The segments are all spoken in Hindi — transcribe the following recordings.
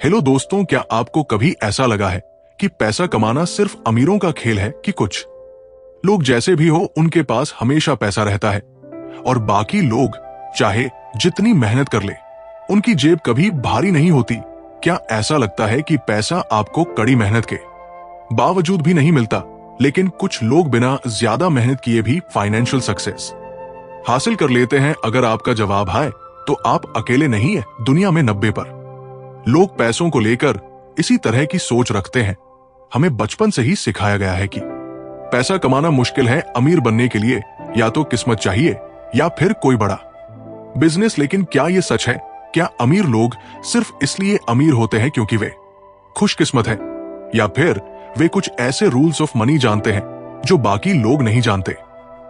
हेलो दोस्तों, क्या आपको कभी ऐसा लगा है कि पैसा कमाना सिर्फ अमीरों का खेल है कि कुछ लोग जैसे भी हो उनके पास हमेशा पैसा रहता है और बाकी लोग चाहे जितनी मेहनत कर ले उनकी जेब कभी भारी नहीं होती। क्या ऐसा लगता है कि पैसा आपको कड़ी मेहनत के बावजूद भी नहीं मिलता, लेकिन कुछ लोग बिना ज्यादा मेहनत किए भी फाइनेंशियल सक्सेस हासिल कर लेते हैं? अगर आपका जवाब है तो आप अकेले नहीं है। दुनिया में 90 पर लोग पैसों को लेकर इसी तरह की सोच रखते हैं। हमें बचपन से ही सिखाया गया है कि पैसा कमाना मुश्किल है। अमीर बनने के लिए या तो किस्मत चाहिए या फिर कोई बड़ा बिजनेस। लेकिन क्या यह सच है? क्या अमीर लोग सिर्फ इसलिए अमीर होते हैं क्योंकि वे खुशकिस्मत हैं, या फिर वे कुछ ऐसे रूल्स ऑफ मनी जानते हैं जो बाकी लोग नहीं जानते?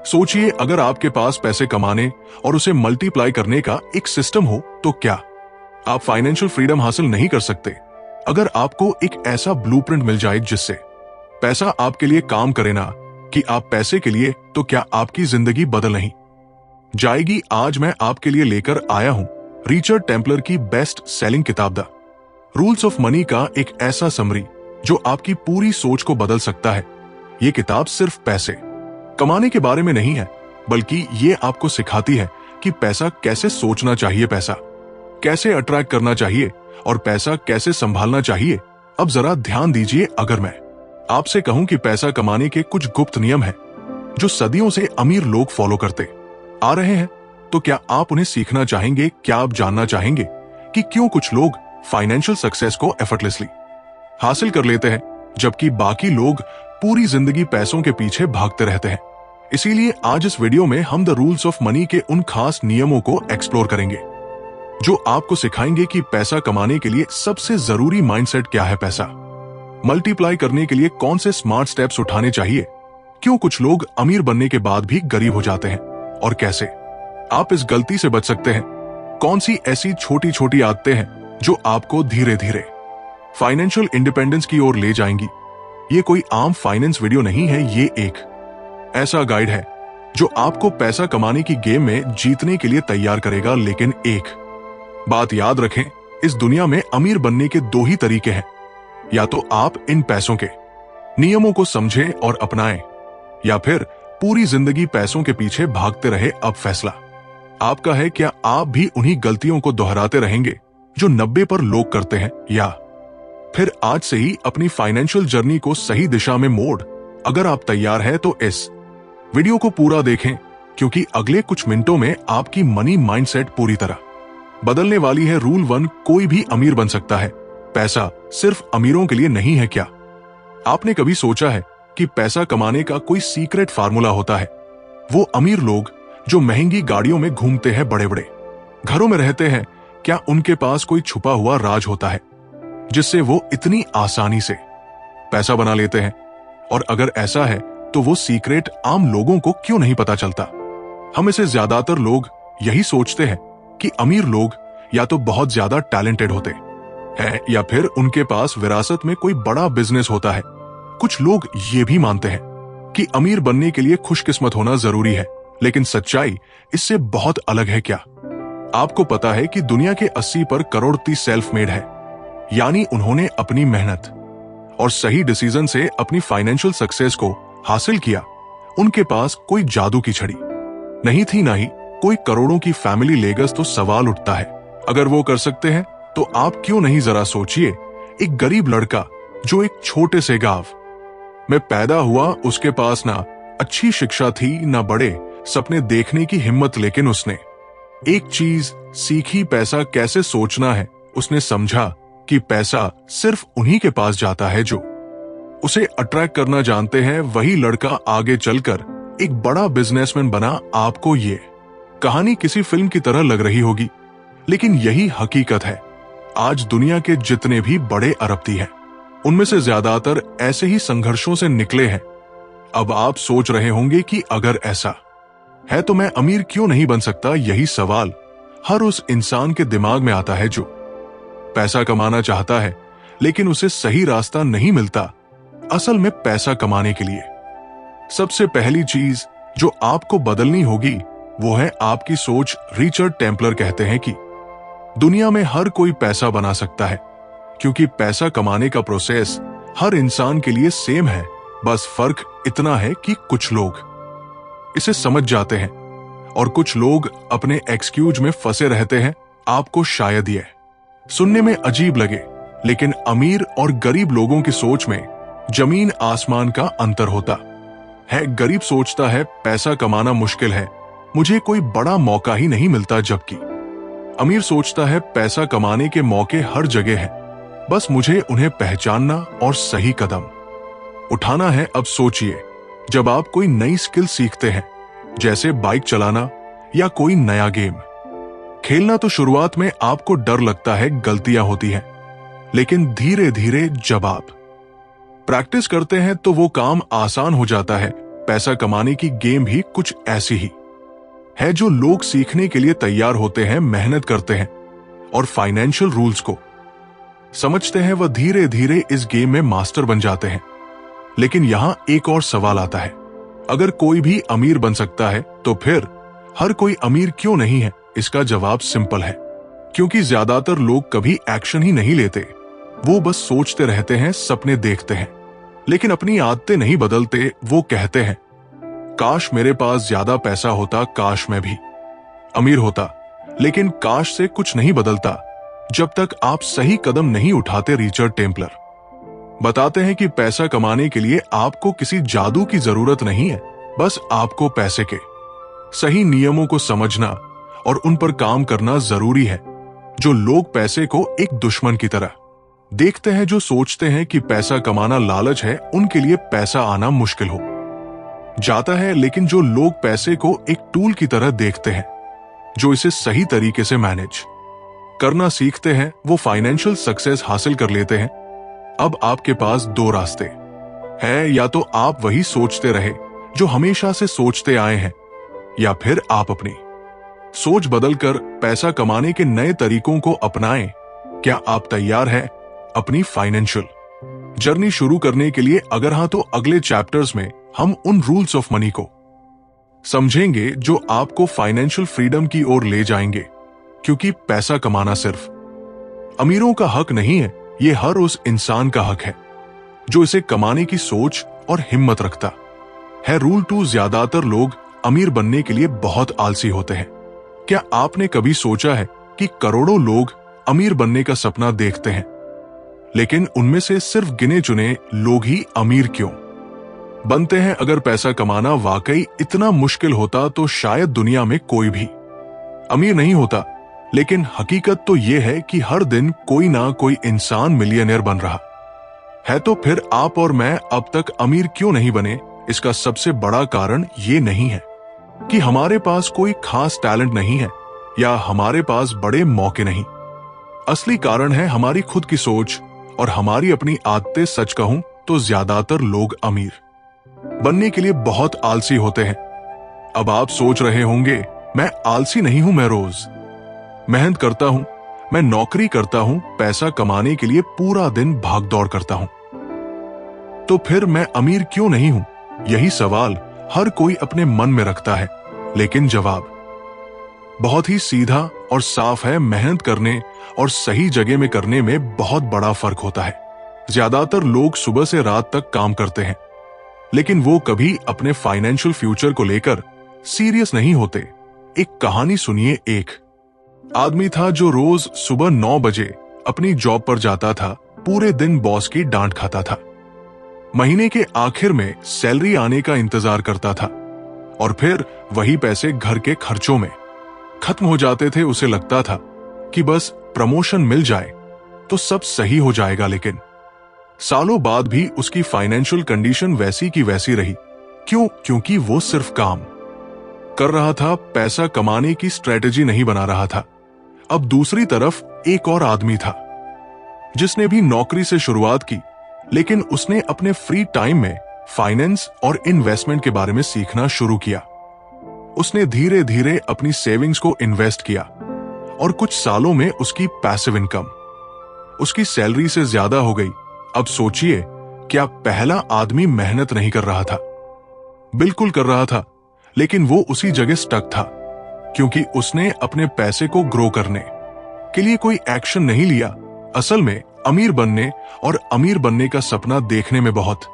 सोचिए, अगर आपके पास पैसे कमाने और उसे मल्टीप्लाई करने का एक सिस्टम हो तो क्या आप फाइनेंशियल फ्रीडम हासिल नहीं कर सकते? अगर आपको एक ऐसा ब्लूप्रिंट मिल जाए जिससे पैसा आपके लिए काम करे ना कि आप पैसे के लिए, तो क्या आपकी जिंदगी बदल नहीं जाएगी? आज मैं आपके लिए लेकर आया हूं रिचर्ड टेम्पलर की बेस्ट सेलिंग किताब द रूल्स ऑफ मनी का एक ऐसा समरी जो आपकी पूरी सोच को बदल सकता है। यह किताब सिर्फ पैसे कमाने के बारे में नहीं है, बल्कि ये आपको सिखाती है कि पैसा कैसे सोचना चाहिए, पैसा कैसे अट्रैक्ट करना चाहिए और पैसा कैसे संभालना चाहिए। अब जरा ध्यान दीजिए, अगर मैं आपसे कहूं कि पैसा कमाने के कुछ गुप्त नियम हैं जो सदियों से अमीर लोग फॉलो करते आ रहे हैं, तो क्या आप उन्हें सीखना चाहेंगे? क्या आप जानना चाहेंगे कि क्यों कुछ लोग फाइनेंशियल सक्सेस को एफर्टलेसली हासिल कर लेते हैं जबकि बाकी लोग पूरी जिंदगी पैसों के पीछे भागते रहते हैं? इसीलिए आज इस वीडियो में हम द रूल्स ऑफ मनी के उन खास नियमों को एक्सप्लोर करेंगे जो आपको सिखाएंगे कि पैसा कमाने के लिए सबसे जरूरी माइंडसेट क्या है, पैसा मल्टीप्लाई करने के लिए कौन से स्मार्ट स्टेप्स उठाने चाहिए, क्यों कुछ लोग अमीर बनने के बाद भी गरीब हो जाते हैं और कैसे आप इस गलती से बच सकते हैं। कौन सी ऐसी छोटी छोटी आदतें हैं जो आपको धीरे धीरे फाइनेंशियल इंडिपेंडेंस की ओर ले जाएंगी। ये कोई आम फाइनेंस वीडियो नहीं है, ये एक ऐसा गाइड है जो आपको पैसा कमाने की गेम में जीतने के लिए तैयार करेगा। लेकिन एक बात याद रखें, इस दुनिया में अमीर बनने के दो ही तरीके हैं, या तो आप इन पैसों के नियमों को समझें और अपनाएं, या फिर पूरी जिंदगी पैसों के पीछे भागते रहे। अब फैसला आपका है, क्या आप भी उन्हीं गलतियों को दोहराते रहेंगे जो 90 पर लोग करते हैं, या फिर आज से ही अपनी फाइनेंशियल जर्नी को सही दिशा में मोड़। अगर आप तैयार हैं तो इस वीडियो को पूरा देखें, क्योंकि अगले कुछ मिनटों में आपकी मनी माइंडसेट पूरी तरह बदलने वाली है। रूल 1, कोई भी अमीर बन सकता है। पैसा सिर्फ अमीरों के लिए नहीं है। क्या आपने कभी सोचा है कि पैसा कमाने का कोई सीक्रेट फार्मूला होता है? वो अमीर लोग जो महंगी गाड़ियों में घूमते हैं, बड़े बड़े घरों में रहते हैं, क्या उनके पास कोई छुपा हुआ राज होता है जिससे वो इतनी आसानी से पैसा बना लेते हैं? और अगर ऐसा है तो वो सीक्रेट आम लोगों को क्यों नहीं पता चलता? हम इसे ज्यादातर लोग यही सोचते हैं कि अमीर लोग या तो बहुत ज्यादा टैलेंटेड होते हैं या फिर उनके पास विरासत में कोई बड़ा बिजनेस होता है। कुछ लोग ये भी मानते हैं कि अमीर बनने के लिए खुशकिस्मत होना जरूरी है, लेकिन सच्चाई इससे बहुत अलग है। क्या आपको पता है कि दुनिया के 80 पर करोड़पति सेल्फ मेड है, यानी उन्होंने अपनी मेहनत और सही डिसीजन से अपनी फाइनेंशियल सक्सेस को हासिल किया। उनके पास कोई जादू की छड़ी नहीं थी, ना ही कोई करोड़ों की फैमिली लेगस। तो सवाल उठता है, अगर वो कर सकते हैं तो आप क्यों नहीं? जरा सोचिए, एक गरीब लड़का जो एक छोटे से गांव में पैदा हुआ, उसके पास ना अच्छी शिक्षा थी ना बड़े सपने देखने की हिम्मत, लेकिन उसने एक चीज सीखी, पैसा कैसे सोचना है। उसने समझा कि पैसा सिर्फ उन्हीं के पास जाता है जो उसे अट्रैक्ट करना जानते हैं। वही लड़का आगे चलकर एक बड़ा बिजनेसमैन बना। आपको ये कहानी किसी फिल्म की तरह लग रही होगी, लेकिन यही हकीकत है। आज दुनिया के जितने भी बड़े अरबपति हैं, उनमें से ज्यादातर ऐसे ही संघर्षों से निकले हैं। अब आप सोच रहे होंगे कि अगर ऐसा है तो मैं अमीर क्यों नहीं बन सकता? यही सवाल हर उस इंसान के दिमाग में आता है जो पैसा कमाना चाहता है, लेकिन उसे सही रास्ता नहीं मिलता। असल में पैसा कमाने के लिए सबसे पहली चीज जो आपको बदलनी होगी वो है आपकी सोच। रिचर्ड टेम्पलर कहते हैं कि दुनिया में हर कोई पैसा बना सकता है, क्योंकि पैसा कमाने का प्रोसेस हर इंसान के लिए सेम है, बस फर्क इतना है कि कुछ लोग इसे समझ जाते हैं और कुछ लोग अपने एक्सक्यूज में फंसे रहते हैं। आपको शायद ये सुनने में अजीब लगे, लेकिन अमीर और गरीब लोगों की सोच में जमीन आसमान का अंतर होता है। गरीब सोचता है पैसा कमाना मुश्किल है, मुझे कोई बड़ा मौका ही नहीं मिलता, जबकि अमीर सोचता है पैसा कमाने के मौके हर जगह है, बस मुझे उन्हें पहचानना और सही कदम उठाना है। अब सोचिए, जब आप कोई नई स्किल सीखते हैं, जैसे बाइक चलाना या कोई नया गेम खेलना, तो शुरुआत में आपको डर लगता है, गलतियां होती हैं, लेकिन धीरे धीरे जब आप प्रैक्टिस करते हैं तो वो काम आसान हो जाता है। पैसा कमाने की गेम भी कुछ ऐसी ही है। जो लोग सीखने के लिए तैयार होते हैं, मेहनत करते हैं और फाइनेंशियल रूल्स को समझते हैं, वह धीरे धीरे इस गेम में मास्टर बन जाते हैं। लेकिन यहां एक और सवाल आता है, अगर कोई भी अमीर बन सकता है तो फिर हर कोई अमीर क्यों नहीं है? इसका जवाब सिंपल है, क्योंकि ज्यादातर लोग कभी एक्शन ही नहीं लेते। वो बस सोचते रहते हैं, सपने देखते हैं, लेकिन अपनी आदतें नहीं बदलते। वो कहते हैं, काश मेरे पास ज्यादा पैसा होता, काश मैं भी अमीर होता। लेकिन काश से कुछ नहीं बदलता जब तक आप सही कदम नहीं उठाते। रिचर्ड टेम्पलर बताते हैं कि पैसा कमाने के लिए आपको किसी जादू की जरूरत नहीं है, बस आपको पैसे के सही नियमों को समझना और उन पर काम करना जरूरी है। जो लोग पैसे को एक दुश्मन की तरह देखते हैं, जो सोचते हैं कि पैसा कमाना लालच है, उनके लिए पैसा आना मुश्किल हो जाता है। लेकिन जो लोग पैसे को एक टूल की तरह देखते हैं, जो इसे सही तरीके से मैनेज करना सीखते हैं, वो फाइनेंशियल सक्सेस हासिल कर लेते हैं। अब आपके पास दो रास्ते हैं, या तो आप वही सोचते रहे जो हमेशा से सोचते आए हैं, या फिर आप अपनी सोच बदलकर पैसा कमाने के नए तरीकों को अपनाएं। क्या आप तैयार हैं अपनी फाइनेंशियल जर्नी शुरू करने के लिए? अगर हां, तो अगले चैप्टर्स में हम उन रूल्स ऑफ मनी को समझेंगे जो आपको फाइनेंशियल फ्रीडम की ओर ले जाएंगे, क्योंकि पैसा कमाना सिर्फ अमीरों का हक नहीं है, ये हर उस इंसान का हक है जो इसे कमाने की सोच और हिम्मत रखता है। रूल 2, ज्यादातर लोग अमीर बनने के लिए बहुत आलसी होते हैं। क्या आपने कभी सोचा है कि करोड़ों लोग अमीर बनने का सपना देखते हैं, लेकिन उनमें से सिर्फ गिने चुने लोग ही अमीर क्यों बनते हैं? अगर पैसा कमाना वाकई इतना मुश्किल होता तो शायद दुनिया में कोई भी अमीर नहीं होता। लेकिन हकीकत तो यह है कि हर दिन कोई ना कोई इंसान मिलियनेयर बन रहा है। तो फिर आप और मैं अब तक अमीर क्यों नहीं बने? इसका सबसे बड़ा कारण ये नहीं है कि हमारे पास कोई खास टैलेंट नहीं है या हमारे पास बड़े मौके नहीं। असली कारण है हमारी खुद की सोच और हमारी अपनी आदतें। सच कहूं तो ज्यादातर लोग अमीर बनने के लिए बहुत आलसी होते हैं। अब आप सोच रहे होंगे, मैं आलसी नहीं हूं, मैं रोज मेहनत करता हूं, मैं नौकरी करता हूं, पैसा कमाने के लिए पूरा दिन भाग दौड़ करता हूं, तो फिर मैं अमीर क्यों नहीं हूं? यही सवाल हर कोई अपने मन में रखता है, लेकिन जवाब बहुत ही सीधा और साफ है। मेहनत करने और सही जगह में करने में बहुत बड़ा फर्क होता है। ज्यादातर लोग सुबह से रात तक काम करते हैं, लेकिन वो कभी अपने फाइनेंशियल फ्यूचर को लेकर सीरियस नहीं होते। एक कहानी सुनिए। एक आदमी था जो रोज सुबह 9 बजे अपनी जॉब पर जाता था, पूरे दिन बॉस की डांट खाता था, महीने के आखिर में सैलरी आने का इंतजार करता था और फिर वही पैसे घर के खर्चों में खत्म हो जाते थे। उसे लगता था कि बस प्रमोशन मिल जाए तो सब सही हो जाएगा, लेकिन सालों बाद भी उसकी फाइनेंशियल कंडीशन वैसी की वैसी रही। क्यों? क्योंकि वो सिर्फ काम कर रहा था, पैसा कमाने की स्ट्रेटेजी नहीं बना रहा था। अब दूसरी तरफ एक और आदमी था जिसने भी नौकरी से शुरुआत की, लेकिन उसने अपने फ्री टाइम में फाइनेंस और इन्वेस्टमेंट के बारे में सीखना शुरू किया। उसने धीरे धीरे अपनी सेविंग्स को इन्वेस्ट किया और कुछ सालों में उसकी पैसिव इनकम उसकी सैलरी से ज्यादा हो गई। अब सोचिए, क्या पहला आदमी मेहनत नहीं कर रहा था? बिल्कुल कर रहा था, लेकिन वो उसी जगह स्टक था क्योंकि उसने अपने पैसे को ग्रो करने के लिए कोई एक्शन नहीं लिया। असल में अमीर बनने और अमीर बनने का सपना देखने में बहुत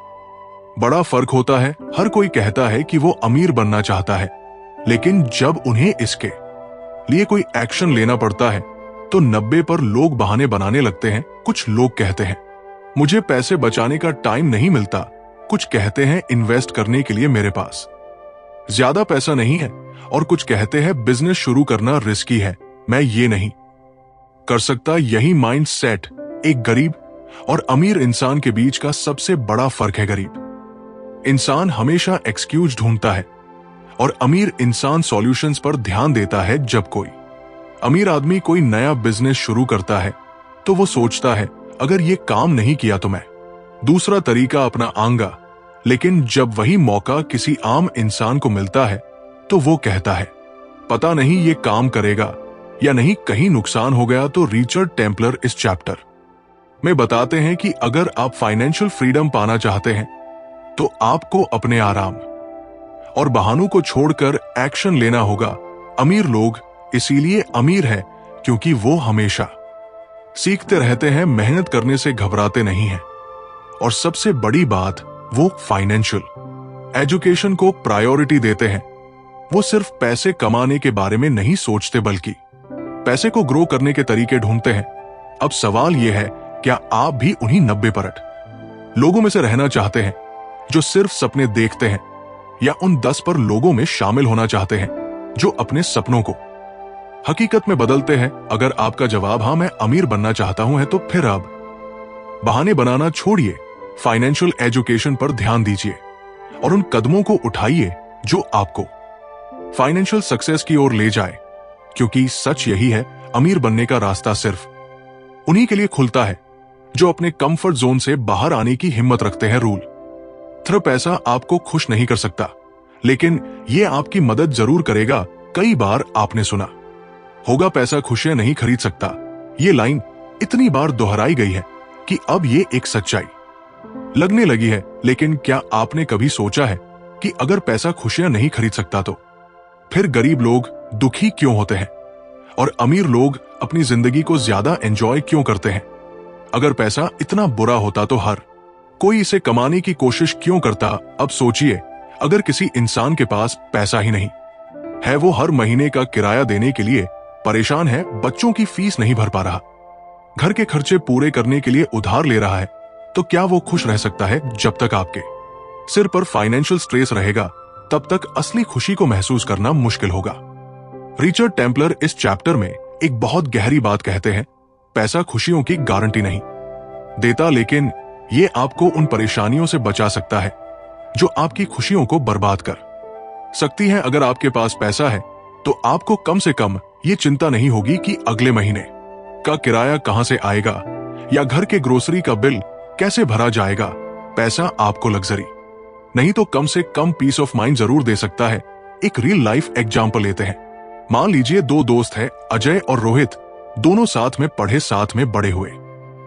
बड़ा फर्क होता है। हर कोई कहता है कि वो अमीर बनना चाहता है, लेकिन जब उन्हें इसके लिए कोई एक्शन लेना पड़ता है तो 90 पर लोग बहाने बनाने लगते हैं। कुछ लोग कहते हैं मुझे पैसे बचाने का टाइम नहीं मिलता, कुछ कहते हैं इन्वेस्ट करने के लिए मेरे पास ज्यादा पैसा नहीं है, और कुछ कहते हैं बिजनेस शुरू करना रिस्की है, मैं ये नहीं कर सकता। यही माइंड सेट एक गरीब और अमीर इंसान के बीच का सबसे बड़ा फर्क है। गरीब इंसान हमेशा एक्सक्यूज ढूंढता है और अमीर इंसान सॉल्यूशंस पर ध्यान देता है। जब कोई अमीर आदमी कोई नया बिजनेस शुरू करता है तो वो सोचता है अगर ये काम नहीं किया तो मैं दूसरा तरीका अपना आऊंगा, लेकिन जब वही मौका किसी आम इंसान को मिलता है तो वो कहता है पता नहीं ये काम करेगा या नहीं, कहीं नुकसान हो गया। तो रिचर्ड टेम्पलर इस चैप्टर में बताते हैं कि अगर आप फाइनेंशियल फ्रीडम पाना चाहते हैं तो आपको अपने आराम और बहानों को छोड़कर एक्शन लेना होगा। अमीर लोग इसीलिए अमीर है क्योंकि वो हमेशा सीखते रहते हैं, मेहनत करने से घबराते नहीं हैं, और सबसे बड़ी बात वो फाइनेंशियल एजुकेशन को प्रायोरिटी देते हैं। वो सिर्फ पैसे कमाने के बारे में नहीं सोचते बल्कि पैसे को ग्रो करने के तरीके ढूंढते हैं। अब सवाल यह है, क्या आप भी उन्हीं 90% लोगों में से रहना चाहते हैं जो सिर्फ सपने देखते हैं, या उन 10% लोगों में शामिल होना चाहते हैं जो अपने सपनों को हकीकत में बदलते हैं? अगर आपका जवाब हाँ मैं अमीर बनना चाहता हूं है तो फिर अब बहाने बनाना छोड़िए, फाइनेंशियल एजुकेशन पर ध्यान दीजिए और उन कदमों को उठाइए जो आपको फाइनेंशियल सक्सेस की ओर ले जाए, क्योंकि सच यही है, अमीर बनने का रास्ता सिर्फ उन्हीं के लिए खुलता है जो अपने कंफर्ट जोन से बाहर आने की हिम्मत रखते हैं। रूल सिर्फ पैसा आपको खुश नहीं कर सकता, लेकिन यह आपकी मदद जरूर करेगा। कई बार आपने सुना होगा पैसा खुशियां नहीं खरीद सकता। ये लाइन इतनी बार दोहराई गई है कि अब ये एक सच्चाई लगने लगी है। लेकिन क्या आपने कभी सोचा है कि अगर पैसा खुशियां नहीं खरीद सकता तो फिर गरीब लोग दुखी क्यों होते हैं और अमीर लोग अपनी जिंदगी को ज्यादा एंजॉय क्यों करते हैं? अगर पैसा इतना बुरा होता तो हर कोई इसे कमाने की कोशिश क्यों करता? अब सोचिए, अगर किसी इंसान के पास पैसा ही नहीं है, वो हर महीने का किराया देने के लिए परेशान है, बच्चों की फीस नहीं भर पा रहा, घर के खर्चे पूरे करने के लिए उधार ले रहा है, तो क्या वो खुश रह सकता है? जब तक आपके सिर पर फाइनेंशियल स्ट्रेस रहेगा तब तक असली खुशी को महसूस करना मुश्किल होगा। रिचर्ड टेम्पलर इस चैप्टर में एक बहुत गहरी बात कहते हैं, पैसा खुशियों की गारंटी नहीं देता, लेकिन ये आपको उन परेशानियों से बचा सकता है जो आपकी खुशियों को बर्बाद कर सकती हैं। अगर आपके पास पैसा है तो आपको कम से कम ये चिंता नहीं होगी कि अगले महीने का किराया कहां से आएगा या घर के ग्रोसरी का बिल कैसे भरा जाएगा। पैसा आपको लग्जरी नहीं तो कम से कम पीस ऑफ माइंड जरूर दे सकता है। एक रियल लाइफ एग्जांपल लेते हैं। मान लीजिए दो दोस्त हैं, अजय और रोहित, दोनों साथ में पढ़े, साथ में बड़े हुए,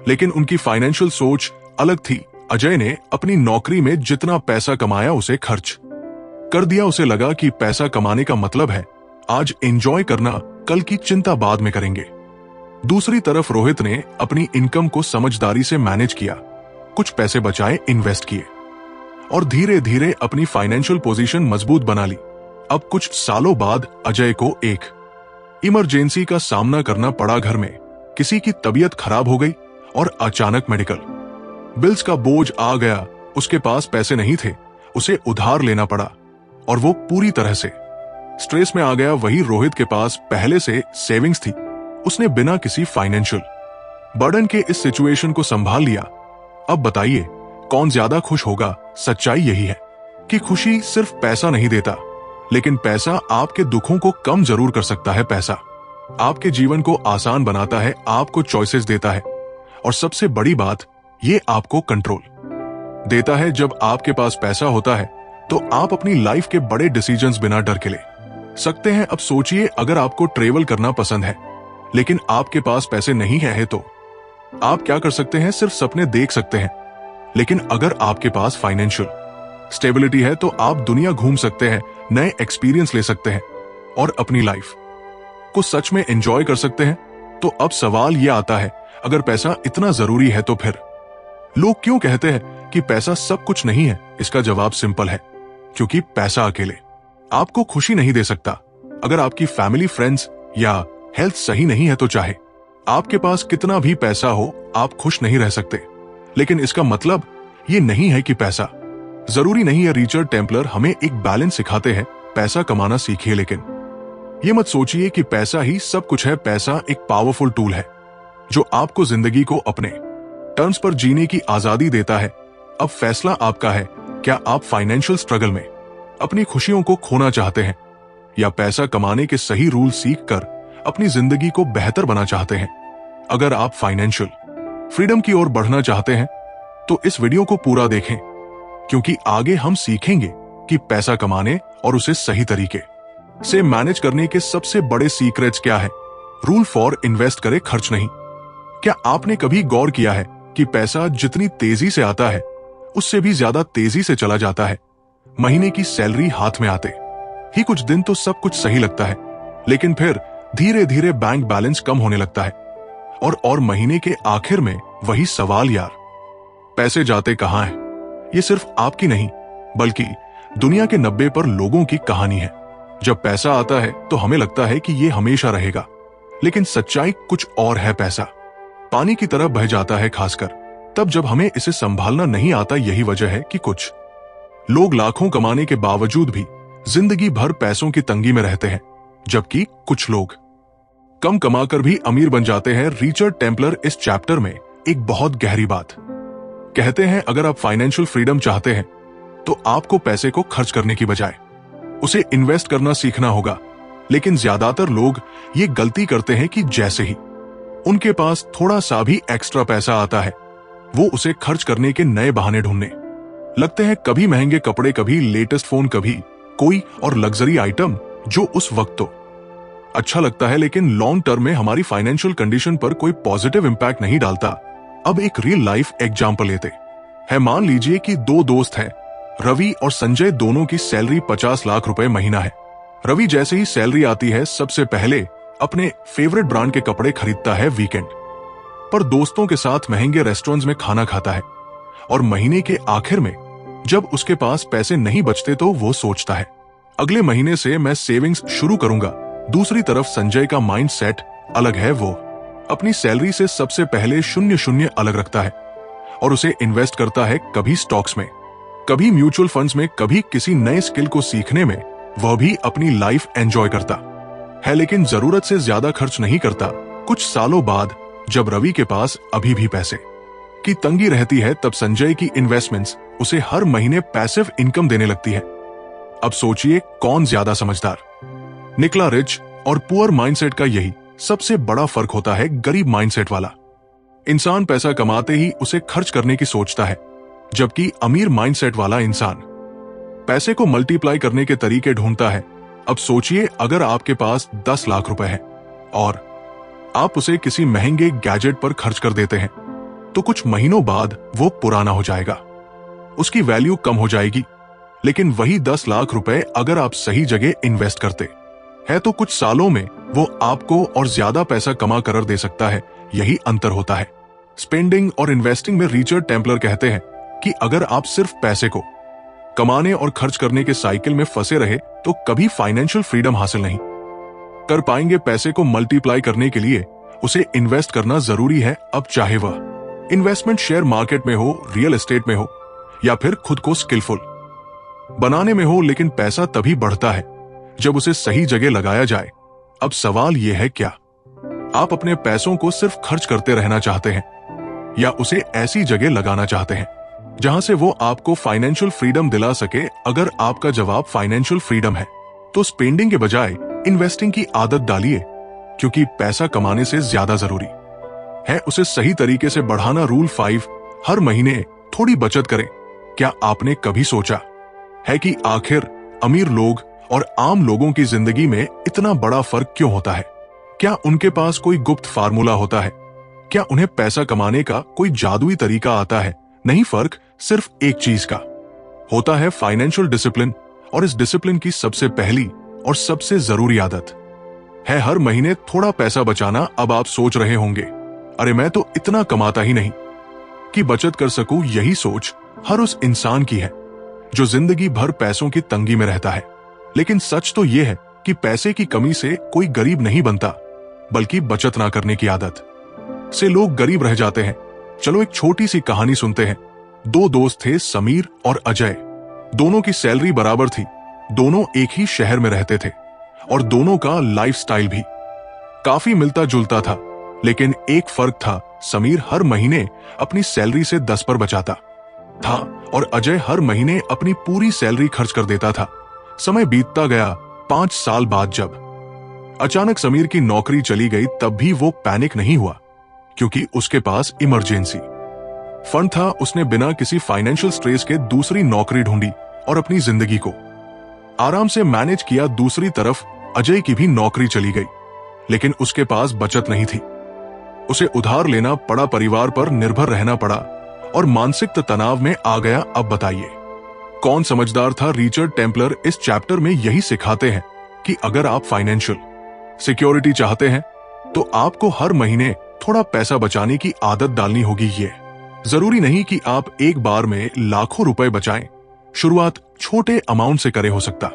लेकिन उनकी फाइनेंशियल सोच अलग थी। अजय ने अपनी नौकरी में जितना पैसा कमाया उसे खर्च कर दिया। उसे लगा कि पैसा कमाने का मतलब है आज एंजॉय करना, कल की चिंता बाद में करेंगे। दूसरी तरफ रोहित ने अपनी इनकम को समझदारी से मैनेज किया, कुछ पैसे बचाए, इन्वेस्ट किए और धीरे धीरे अपनी फाइनेंशियल पोजीशन मजबूत बना ली। अब कुछ सालों बाद अजय को एक इमरजेंसी का सामना करना पड़ा। घर में किसी की तबीयत खराब हो गई और अचानक मेडिकल बिल्स का बोझ आ गया। उसके पास पैसे नहीं थे, उसे उधार लेना पड़ा और वो पूरी तरह से स्ट्रेस में आ गया। वही रोहित के पास पहले से सेविंग्स थी, उसने बिना किसी फाइनेंशियल बर्डन के इस सिचुएशन को संभाल लिया। अब बताइए कौन ज्यादा खुश होगा? सच्चाई यही है कि खुशी सिर्फ पैसा नहीं देता, लेकिन पैसा आपके दुखों को कम जरूर कर सकता है। पैसा आपके जीवन को आसान बनाता है, आपको चॉइसेस देता है और सबसे बड़ी बात, ये आपको कंट्रोल देता है। जब आपके पास पैसा होता है तो आप अपनी लाइफ के बड़े डिसीजंस बिना डर के ले सकते हैं। अब सोचिए, अगर आपको ट्रेवल करना पसंद है लेकिन आपके पास पैसे नहीं है तो आप क्या कर सकते हैं? सिर्फ सपने देख सकते हैं। लेकिन अगर आपके पास फाइनेंशियल स्टेबिलिटी है तो आप दुनिया घूम सकते हैं, नए एक्सपीरियंस ले सकते हैं और अपनी लाइफ को सच में एंजॉय कर सकते हैं। तो अब सवाल यह आता है, अगर पैसा इतना जरूरी है तो फिर लोग क्यों कहते हैं कि पैसा सब कुछ नहीं है? इसका जवाब सिंपल है, क्योंकि पैसा अकेले आपको खुशी नहीं दे सकता। अगर आपकी फैमिली, फ्रेंड्स या हेल्थ सही नहीं है तो चाहे आपके पास कितना भी पैसा हो, आप खुश नहीं रह सकते। लेकिन इसका मतलब ये नहीं है कि पैसा जरूरी नहीं है। रिचर्ड टेम्पलर हमें एक बैलेंस सिखाते हैं, पैसा कमाना सीखिए, लेकिन ये मत सोचिए कि पैसा ही सब कुछ है। पैसा एक पावरफुल टूल है जो आपको जिंदगी को अपने टर्म्स पर जीने की आजादी देता है। अब फैसला आपका है, क्या आप फाइनेंशियल स्ट्रगल में अपनी खुशियों को खोना चाहते हैं या पैसा कमाने के सही रूल सीख कर अपनी जिंदगी को बेहतर बना चाहते हैं? अगर आप फाइनेंशियल फ्रीडम की ओर बढ़ना चाहते हैं तो इस वीडियो को पूरा देखें, क्योंकि आगे हम सीखेंगे कि पैसा कमाने और उसे सही तरीके से मैनेज करने के सबसे बड़े सीक्रेट्स क्या है। रूल फॉर इन्वेस्ट करे, खर्च नहीं। क्या आपने कभी गौर किया है कि पैसा जितनी तेजी से आता है उससे भी ज्यादा तेजी से चला जाता है? महीने की सैलरी हाथ में आते ही कुछ दिन तो सब कुछ सही लगता है, लेकिन फिर धीरे धीरे बैंक बैलेंस कम होने लगता है और महीने के आखिर में वही सवाल, यार पैसे जाते कहां हैं? ये सिर्फ आपकी नहीं बल्कि दुनिया के 90% लोगों की कहानी है। जब पैसा आता है तो हमें लगता है कि ये हमेशा रहेगा, लेकिन सच्चाई कुछ और है। पैसा पानी की तरह बह जाता है, खासकर तब जब हमें इसे संभालना नहीं आता। यही वजह है कि कुछ लोग लाखों कमाने के बावजूद भी जिंदगी भर पैसों की तंगी में रहते हैं, जबकि कुछ लोग कम कमाकर भी अमीर बन जाते हैं। रिचर्ड टेम्पलर इस चैप्टर में एक बहुत गहरी बात कहते हैं। अगर आप फाइनेंशियल फ्रीडम चाहते हैं तो आपको पैसे को खर्च करने की बजाय उसे इन्वेस्ट करना सीखना होगा। लेकिन ज्यादातर लोग ये गलती करते हैं कि जैसे ही उनके पास थोड़ा सा भी एक्स्ट्रा पैसा आता है, वो उसे खर्च करने के नए बहाने ढूंढने लगते हैं। कभी महंगे कपड़े, कभी लेटेस्ट फोन, कभी कोई और लग्जरी आइटम जो उस वक्त तो अच्छा लगता है लेकिन लॉन्ग टर्म में हमारी फाइनेंशियल कंडीशन पर कोई पॉजिटिव इंपैक्ट नहीं डालता। अब एक रियल लाइफ एग्जांपल लेते हैं। मान लीजिए कि दो दोस्त हैं, रवि और संजय। दोनों की सैलरी 50 लाख रुपए महीना है। रवि जैसे ही सैलरी आती है सबसे पहले अपने फेवरेट ब्रांड के कपड़े खरीदता है, वीकेंड पर दोस्तों के साथ महंगे रेस्टोरेंट्स में खाना खाता है। और महीने के आखिर में जब उसके पास पैसे नहीं बचते तो वो सोचता है, अगले महीने से मैं सेविंग्स शुरू करूंगा। दूसरी तरफ संजय का माइंड सेट अलग है। वो अपनी सैलरी से सबसे पहले 0 अलग रखता है और उसे इन्वेस्ट करता है, कभी स्टॉक्स में, कभी म्यूचुअल फंड्स में, कभी किसी नए स्किल को सीखने में। वह भी अपनी लाइफ एंजॉय करता है, लेकिन जरूरत से ज्यादा खर्च नहीं करता। कुछ सालों बाद जब रवि के पास अभी भी पैसे की तंगी रहती है, तब संजय की इन्वेस्टमेंट्स उसे हर महीने पैसिव इनकम देने लगती है। अब सोचिए कौन ज्यादा समझदार निकला? रिच और पुअर माइंडसेट का यही सबसे बड़ा फर्क होता है। गरीब माइंडसेट वाला इंसान पैसा कमाते ही उसे खर्च करने की सोचता है, जबकि अमीर माइंडसेट वाला इंसान पैसे को मल्टीप्लाई करने के तरीके ढूंढता है। अब सोचिए, अगर आपके पास 10 लाख रुपए है और आप उसे किसी महंगे गैजेट पर खर्च कर देते हैं, तो कुछ महीनों बाद वो पुराना हो जाएगा, उसकी वैल्यू कम हो जाएगी। लेकिन वही 10 लाख रुपए अगर आप सही जगह इन्वेस्ट करते हैं तो कुछ सालों में वो आपको और ज्यादा पैसा कमा कर दे सकता है। यही अंतर होता है स्पेंडिंग और इन्वेस्टिंग में। रिचर्ड टेम्पलर कहते हैं कि अगर आप सिर्फ पैसे को कमाने और खर्च करने के साइकिल में फंसे रहे तो कभी फाइनेंशियल फ्रीडम हासिल नहीं कर पाएंगे। पैसे को मल्टीप्लाई करने के लिए उसे इन्वेस्ट करना जरूरी है। अब चाहे वह इन्वेस्टमेंट शेयर मार्केट में हो, रियल एस्टेट में हो या फिर खुद को स्किलफुल बनाने में हो, लेकिन पैसा तभी बढ़ता है जब उसे सही जगह लगाया जाए। अब सवाल यह है, क्या आप अपने पैसों को सिर्फ खर्च करते रहना चाहते हैं या उसे ऐसी जगह लगाना चाहते हैं जहां से वो आपको फाइनेंशियल फ्रीडम दिला सके? अगर आपका जवाब फाइनेंशियल फ्रीडम है तो स्पेंडिंग के बजाय इन्वेस्टिंग की आदत डालिए, क्योंकि पैसा कमाने से ज्यादा जरूरी है उसे सही तरीके से बढ़ाना। रूल 5, हर महीने थोड़ी बचत करें। क्या आपने कभी सोचा है कि आखिर अमीर लोग और आम लोगों की जिंदगी में इतना बड़ा फर्क क्यों होता है? क्या उनके पास कोई गुप्त फार्मूला होता है? क्या उन्हें पैसा कमाने का कोई जादुई तरीका आता है? नहीं, फर्क सिर्फ एक चीज का होता है, फाइनेंशियल डिसिप्लिन। और इस डिसिप्लिन की सबसे पहली और सबसे जरूरी आदत है हर महीने थोड़ा पैसा बचाना। अब आप सोच रहे होंगे, अरे मैं तो इतना कमाता ही नहीं कि बचत कर सकूं, यही सोच हर उस इंसान की है जो जिंदगी भर पैसों की तंगी में रहता है। लेकिन सच तो यह है कि पैसे की कमी से कोई गरीब नहीं बनता, बल्कि बचत ना करने की आदत से लोग गरीब रह जाते हैं। चलो एक छोटी सी कहानी सुनते हैं। दो दोस्त थे, समीर और अजय। दोनों की सैलरी बराबर थी, दोनों एक ही शहर में रहते थे और दोनों का लाइफस्टाइल भी काफी मिलता जुलता था। लेकिन एक फर्क था, समीर हर महीने अपनी सैलरी से 10 पर बचाता था और अजय हर महीने अपनी पूरी सैलरी खर्च कर देता था। समय बीतता गया। 5 साल बाद जब अचानक समीर की नौकरी चली गई, तब भी वो पैनिक नहीं हुआ, क्योंकि उसके पास इमरजेंसी फंड था। उसने बिना किसी फाइनेंशियल स्ट्रेस के दूसरी नौकरी ढूंढी और अपनी जिंदगी को आराम से मैनेज किया। दूसरी तरफ अजय की भी नौकरी चली गई, लेकिन उसके पास बचत नहीं थी। उसे उधार लेना पड़ा, परिवार पर निर्भर रहना पड़ा और मानसिक तनाव में आ गया। अब बताइए कौन समझदार था? रिचर्ड टेम्पलर इस चैप्टर में यही सिखाते हैं कि अगर आप फाइनेंशियल सिक्योरिटी चाहते हैं तो आपको हर महीने थोड़ा पैसा बचाने की आदत डालनी होगी। ये जरूरी नहीं कि आप एक बार में लाखों रुपए बचाएं। शुरुआत छोटे अमाउंट से करे, हो सकता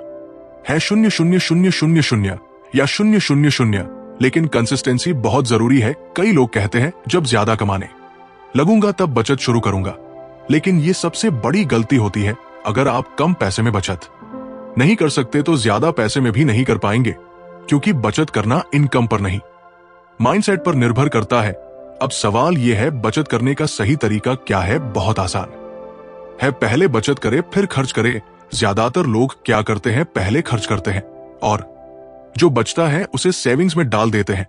है 0,000 या 0,00, लेकिन कंसिस्टेंसी बहुत जरूरी है। कई लोग कहते हैं जब ज्यादा कमाने लगूंगा तब बचत शुरू करूंगा, लेकिन ये सबसे बड़ी गलती होती है। अगर आप कम पैसे में बचत नहीं कर सकते तो ज्यादा पैसे में भी नहीं कर पाएंगे, क्योंकि बचत करना इनकम पर नहीं, माइंडसेट पर निर्भर करता है। अब सवाल यह है, बचत करने का सही तरीका क्या है? बहुत आसान है, पहले बचत करें फिर खर्च करें। ज्यादातर लोग क्या करते हैं, पहले खर्च करते हैं और जो बचता है उसे सेविंग्स में डाल देते हैं।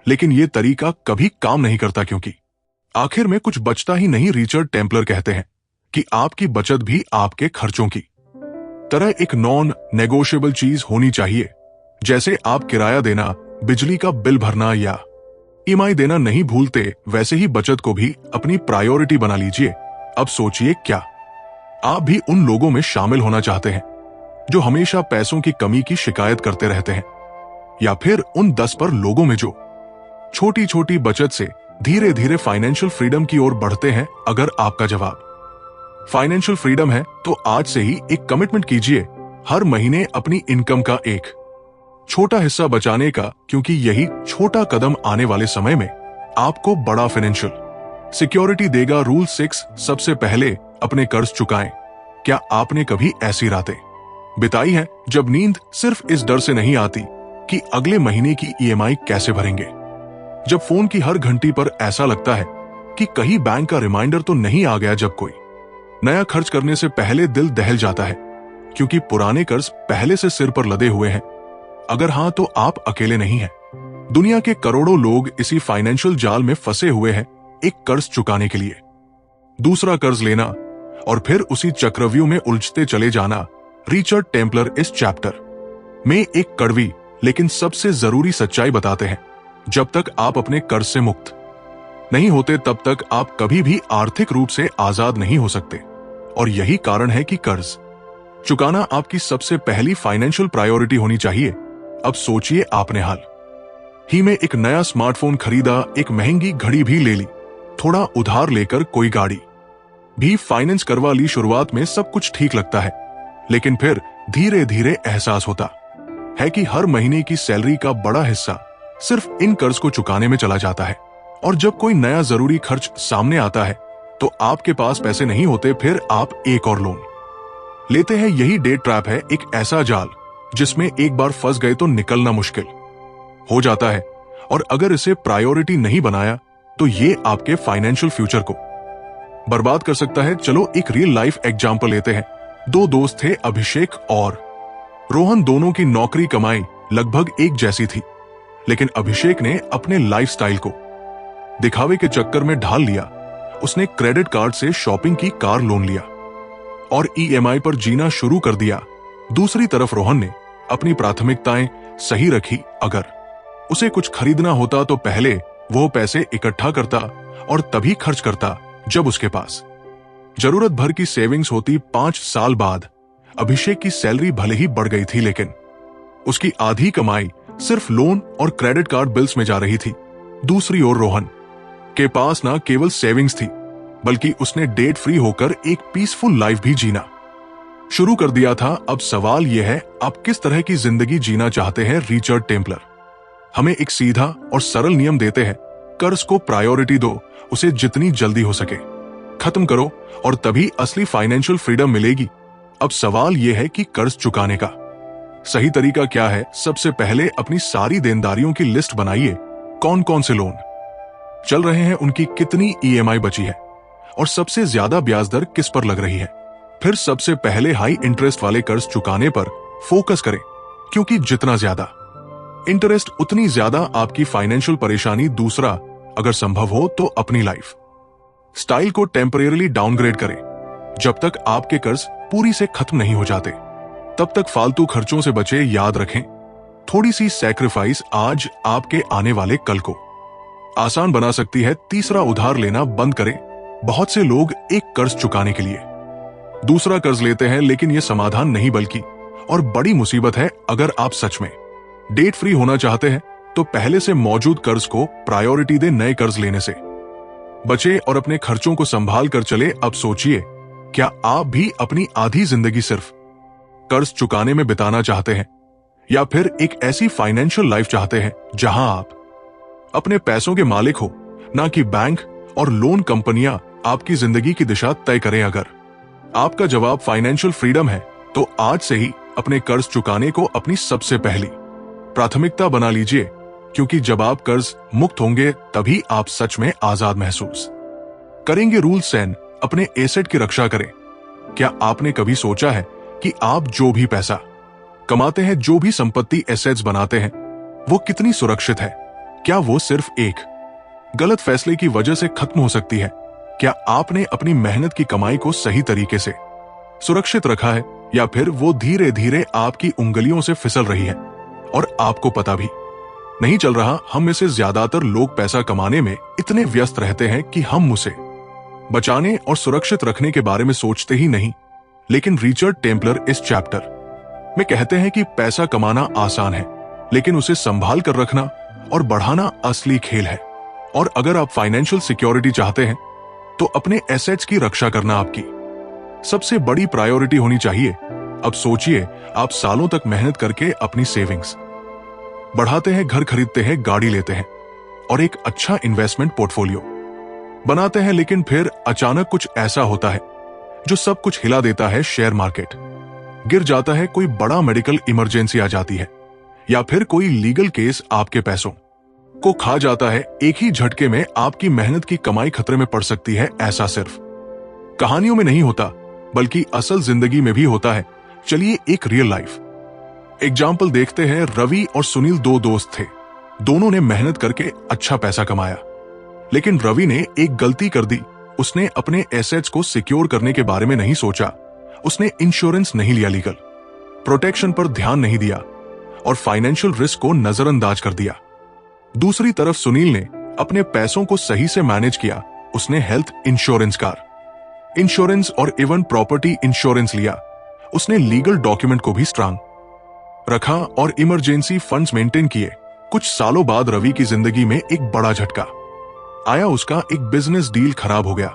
लेकिन यह तरीका कभी काम नहीं करता, क्योंकि आखिर में कुछ बचता ही नहीं। रिचर्ड टेम्पलर कहते हैं कि आपकी बचत भी आपके खर्चों की तरह एक नॉन नेगोशिएबल चीज होनी चाहिए। जैसे आप किराया देना, बिजली का बिल भरना या ईएमआई देना नहीं भूलते, वैसे ही बचत को भी अपनी प्रायोरिटी बना लीजिए। अब सोचिए, क्या आप भी उन लोगों में शामिल होना चाहते हैं जो हमेशा पैसों की कमी की शिकायत करते रहते हैं, या फिर उन 10 पर लोगों में जो छोटी छोटी बचत से धीरे धीरे फाइनेंशियल फ्रीडम की ओर बढ़ते हैं? अगर आपका जवाब फाइनेंशियल फ्रीडम है तो आज से ही एक कमिटमेंट कीजिए, हर महीने अपनी इनकम का एक छोटा हिस्सा बचाने का, क्योंकि यही छोटा कदम आने वाले समय में आपको बड़ा फाइनेंशियल सिक्योरिटी देगा। रूल 6, सबसे पहले अपने कर्ज चुकाएं। क्या आपने कभी ऐसी रातें बिताई हैं जब नींद सिर्फ इस डर से नहीं आती कि अगले महीने की ईएमआई कैसे भरेंगे? जब फोन की हर घंटी पर ऐसा लगता है कि कहीं बैंक का रिमाइंडर तो नहीं आ गया? जब कोई नया खर्च करने से पहले दिल दहल जाता है, क्योंकि पुराने कर्ज पहले से सिर पर लदे हुए हैं? अगर हां, तो आप अकेले नहीं हैं। दुनिया के करोड़ों लोग इसी फाइनेंशियल जाल में फंसे हुए हैं, एक कर्ज चुकाने के लिए दूसरा कर्ज लेना और फिर उसी चक्रव्यूह में उलझते चले जाना। रिचर्ड टेम्पलर इस चैप्टर में एक कड़वी लेकिन सबसे जरूरी सच्चाई बताते हैं, जब तक आप अपने कर्ज से मुक्त नहीं होते तब तक आप कभी भी आर्थिक रूप से आजाद नहीं हो सकते। और यही कारण है कि कर्ज चुकाना आपकी सबसे पहली फाइनेंशियल प्रायोरिटी होनी चाहिए। अब सोचिए, आपने हाल ही में एक नया स्मार्टफोन खरीदा, एक महंगी घड़ी भी ले ली, थोड़ा उधार लेकर कोई गाड़ी भी फाइनेंस करवा ली। शुरुआत में सब कुछ ठीक लगता है, लेकिन फिर धीरे धीरे एहसास होता है कि हर महीने की सैलरी का बड़ा हिस्सा सिर्फ इन कर्ज को चुकाने में चला जाता है। और जब कोई नया जरूरी खर्च सामने आता है तो आपके पास पैसे नहीं होते, फिर आप एक और लोन लेते हैं। यही डेट ट्रैप है, एक ऐसा जाल जिसमें एक बार फंस गए तो निकलना मुश्किल हो जाता है। और अगर इसे प्रायोरिटी नहीं बनाया तो ये आपके फाइनेंशियल फ्यूचर को बर्बाद कर सकता है। चलो एक रियल लाइफ एग्जांपल लेते हैं। दो दोस्त थे, अभिषेक और रोहन। दोनों की नौकरी कमाई लगभग एक जैसी थी, लेकिन अभिषेक ने अपने लाइफस्टाइल को दिखावे के चक्कर में ढाल लिया। उसने क्रेडिट कार्ड से शॉपिंग की, कार लोन लिया और ईएमआई पर जीना शुरू कर दिया। दूसरी तरफ रोहन ने अपनी प्राथमिकताएं सही रखी। अगर उसे कुछ खरीदना होता तो पहले वो पैसे इकट्ठा करता और तभी खर्च करता जब उसके पास जरूरत भर की सेविंग्स होती। 5 साल बाद अभिषेक की सैलरी भले ही बढ़ गई थी, लेकिन उसकी आधी कमाई सिर्फ लोन और क्रेडिट कार्ड बिल्स में जा रही थी। दूसरी ओर रोहन के पास ना केवल सेविंग्स थी, बल्कि उसने डेट फ्री होकर एक पीसफुल लाइफ भी जीना शुरू कर दिया था। अब सवाल यह है, आप किस तरह की जिंदगी जीना चाहते हैं? रिचर्ड टेम्पलर हमें एक सीधा और सरल नियम देते हैं, कर्ज को प्रायोरिटी दो, उसे जितनी जल्दी हो सके खत्म करो और तभी असली फाइनेंशियल फ्रीडम मिलेगी। अब सवाल यह है कि कर्ज चुकाने का सही तरीका क्या है? सबसे पहले अपनी सारी देनदारियों की लिस्ट बनाइए। कौन कौन से लोन चल रहे हैं, उनकी कितनी ईएमआई बची है और सबसे ज्यादा ब्याज दर किस पर लग रही है। फिर सबसे पहले हाई इंटरेस्ट वाले कर्ज चुकाने पर फोकस करें, क्योंकि जितना ज्यादा इंटरेस्ट उतनी ज्यादा आपकी फाइनेंशियल परेशानी। दूसरा, अगर संभव हो तो अपनी लाइफ स्टाइल को टेम्परेरी डाउनग्रेड करें। जब तक आपके कर्ज पूरी से खत्म नहीं हो जाते तब तक फालतू खर्चों से बचे। याद रखें, थोड़ी सी सैक्रिफाइस आज आपके आने वाले कल को आसान बना सकती है। तीसरा, उधार लेना बंद करें। बहुत से लोग एक कर्ज चुकाने के लिए दूसरा कर्ज लेते हैं, लेकिन यह समाधान नहीं बल्कि और बड़ी मुसीबत है। अगर आप सच में डेट फ्री होना चाहते हैं तो पहले से मौजूद कर्ज को प्रायोरिटी दे, नए कर्ज लेने से बचे और अपने खर्चों को संभाल कर चले। अब सोचिए, क्या आप भी अपनी आधी जिंदगी सिर्फ कर्ज चुकाने में बिताना चाहते हैं, या फिर एक ऐसी फाइनेंशियल लाइफ चाहते हैं जहां आप अपने पैसों के मालिक हो, ना कि बैंक और लोन कंपनियां आपकी जिंदगी की दिशा तय करें? अगर आपका जवाब फाइनेंशियल फ्रीडम है तो आज से ही अपने कर्ज चुकाने को अपनी सबसे पहली प्राथमिकता बना लीजिए, क्योंकि जब आप कर्ज मुक्त होंगे तभी आप सच में आजाद महसूस करेंगे। रूल 7, अपने एसेट की रक्षा करें। क्या आपने कभी सोचा है कि आप जो भी पैसा कमाते हैं, जो भी संपत्ति एसेट्स बनाते हैं, वो कितनी सुरक्षित है? क्या वो सिर्फ एक गलत फैसले की वजह से खत्म हो सकती है? क्या आपने अपनी मेहनत की कमाई को सही तरीके से सुरक्षित रखा है, या फिर वो धीरे धीरे आपकी उंगलियों से फिसल रही है और आपको पता भी नहीं चल रहा? हम में से ज्यादातर लोग पैसा कमाने में इतने व्यस्त रहते हैं कि हम उसे बचाने और सुरक्षित रखने के बारे में सोचते ही नहीं। लेकिन रिचर्ड टेम्पलर इस चैप्टर में कहते हैं कि पैसा कमाना आसान है, लेकिन उसे संभाल कर रखना और बढ़ाना असली खेल है। और अगर आप फाइनेंशियल सिक्योरिटी चाहते हैं तो अपने एसेट्स की रक्षा करना आपकी सबसे बड़ी प्रायोरिटी होनी चाहिए। अब सोचिए, आप सालों तक मेहनत करके अपनी सेविंग्स बढ़ाते हैं, घर खरीदते हैं, गाड़ी लेते हैं और एक अच्छा इन्वेस्टमेंट पोर्टफोलियो बनाते हैं, लेकिन फिर अचानक कुछ ऐसा होता है जो सब कुछ हिला देता है। शेयर मार्केट गिर जाता है, कोई बड़ा मेडिकल इमरजेंसी आ जाती है, या फिर कोई लीगल केस आपके पैसों को खा जाता है। एक ही झटके में आपकी मेहनत की कमाई खतरे में पड़ सकती है। ऐसा सिर्फ कहानियों में नहीं होता, बल्कि असल जिंदगी में भी होता है। चलिए एक रियल लाइफ एग्जाम्पल देखते हैं। रवि और सुनील दो दोस्त थे। दोनों ने मेहनत करके अच्छा पैसा कमाया, लेकिन रवि ने एक गलती कर दी। उसने अपने एसेट्स को सिक्योर करने के बारे में नहीं सोचा। उसने इंश्योरेंस नहीं लिया, लीगल प्रोटेक्शन पर ध्यान नहीं दिया और फाइनेंशियल रिस्क को नजरअंदाज कर दिया। दूसरी तरफ सुनील ने अपने पैसों को सही से मैनेज किया। उसने हेल्थ इंश्योरेंस, कार इंश्योरेंस और इवन प्रॉपर्टी इंश्योरेंस लिया। उसने लीगल डॉक्यूमेंट को भी स्ट्रांग रखा और इमरजेंसी फंड्स मेंटेन किए। कुछ सालों बाद रवि की जिंदगी में एक बड़ा झटका आया। उसका एक बिजनेस डील खराब हो गया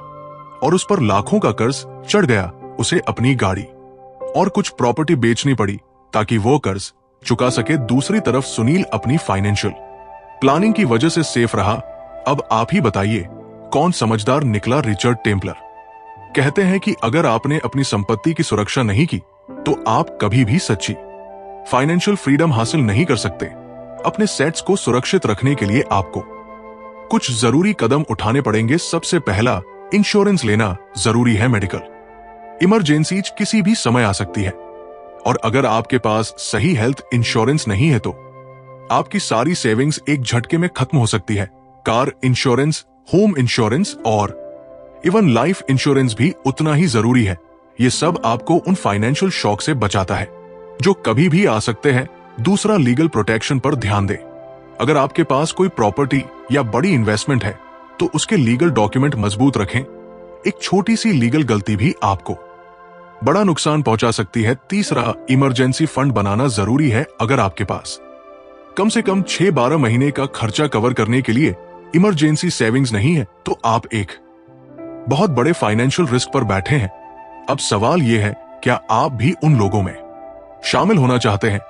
और उस पर लाखों का कर्ज चढ़ गया। उसे अपनी गाड़ी और कुछ प्रॉपर्टी बेचनी पड़ी ताकि वो कर्ज चुका सके। दूसरी तरफ सुनील अपनी फाइनेंशियल प्लानिंग की वजह से सेफ रहा। अब आप ही बताइए, कौन समझदार निकला? रिचर्ड टेम्पलर कहते हैं कि अगर आपने अपनी संपत्ति की सुरक्षा नहीं की तो आप कभी भी सच्ची फाइनेंशियल फ्रीडम हासिल नहीं कर सकते। अपने सेट्स को सुरक्षित रखने के लिए आपको कुछ जरूरी कदम उठाने पड़ेंगे। सबसे पहला, इंश्योरेंस लेना जरूरी है। मेडिकल इमरजेंसी किसी भी समय आ सकती है, और अगर आपके पास सही हेल्थ इंश्योरेंस नहीं है तो आपकी सारी सेविंग्स एक झटके में खत्म हो सकती है। कार इंश्योरेंस, होम इंश्योरेंस और इवन लाइफ इंश्योरेंस भी उतना ही जरूरी है। ये सब आपको उन फाइनेंशियल शॉक से बचाता है जो कभी भी आ सकते हैं। दूसरा, लीगल प्रोटेक्शन पर ध्यान दें। अगर आपके पास कोई प्रॉपर्टी या बड़ी इन्वेस्टमेंट है तो उसके लीगल डॉक्यूमेंट मजबूत रखें। एक छोटी सी लीगल गलती भी आपको बड़ा नुकसान पहुंचा सकती है। तीसरा, इमरजेंसी फंड बनाना जरूरी है। अगर आपके पास कम से कम 6-12 महीने का खर्चा कवर करने के लिए इमरजेंसी सेविंग्स नहीं है तो आप एक बहुत बड़े फाइनेंशियल रिस्क पर बैठे हैं। अब सवाल यह है, क्या आप भी उन लोगों में शामिल होना चाहते हैं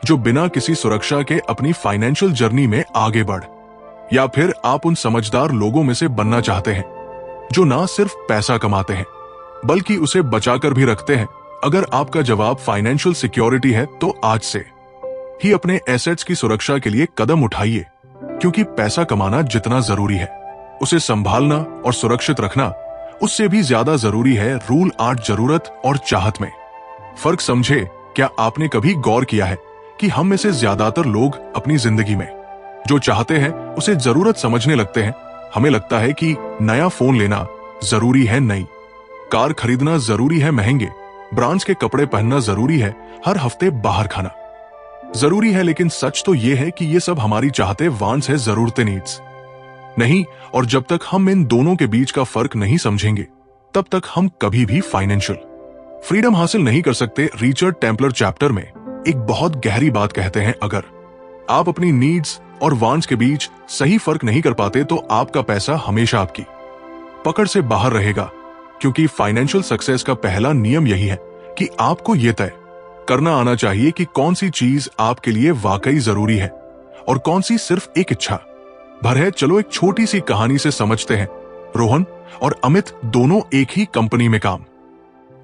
जो बिना किसी सुरक्षा के अपनी फाइनेंशियल जर्नी में आगे बढ़, या फिर आप उन समझदार लोगों में से बनना चाहते हैं जो ना सिर्फ पैसा कमाते हैं बल्कि उसे बचाकर भी रखते हैं? अगर आपका जवाब फाइनेंशियल सिक्योरिटी है तो आज से ही अपने एसेट्स की सुरक्षा के लिए कदम उठाइए, क्योंकि पैसा कमाना जितना जरूरी है उसे संभालना और सुरक्षित रखना उससे भी ज्यादा जरूरी है रूल 8 जरूरत और चाहत में। फर्क समझे। क्या आपने कभी गौर किया है कि हम में से ज्यादातर लोग अपनी जिंदगी में जो चाहते हैं उसे जरूरत समझने लगते हैं? हमें लगता है कि नया फोन लेना जरूरी है, नई कार खरीदना जरूरी है, महंगे ब्रांड्स के कपड़े पहनना जरूरी है, हर हफ्ते बाहर खाना जरूरी है। लेकिन सच तो यह है कि ये सब हमारी चाहते वांट्स है, जरूरतें नीड्स नहीं। और जब तक हम इन दोनों के बीच का फर्क नहीं समझेंगे तब तक हम कभी भी फाइनेंशियल फ्रीडम हासिल नहीं कर सकते। रिचर्ड टेम्पलर चैप्टर में एक बहुत गहरी बात कहते हैं, अगर आप अपनी नीड्स और वांट्स के बीच सही फर्क नहीं कर पाते तो आपका पैसा हमेशा आपकी पकड़ से बाहर रहेगा। क्योंकि फाइनेंशियल सक्सेस का पहला नियम यही है कि आपको यह तय करना आना चाहिए कि कौन सी चीज आपके लिए वाकई जरूरी है और कौन सी सिर्फ एक इच्छा भर है। चलो एक छोटी सी कहानी से समझते हैं। रोहन और अमित दोनों एक ही कंपनी में काम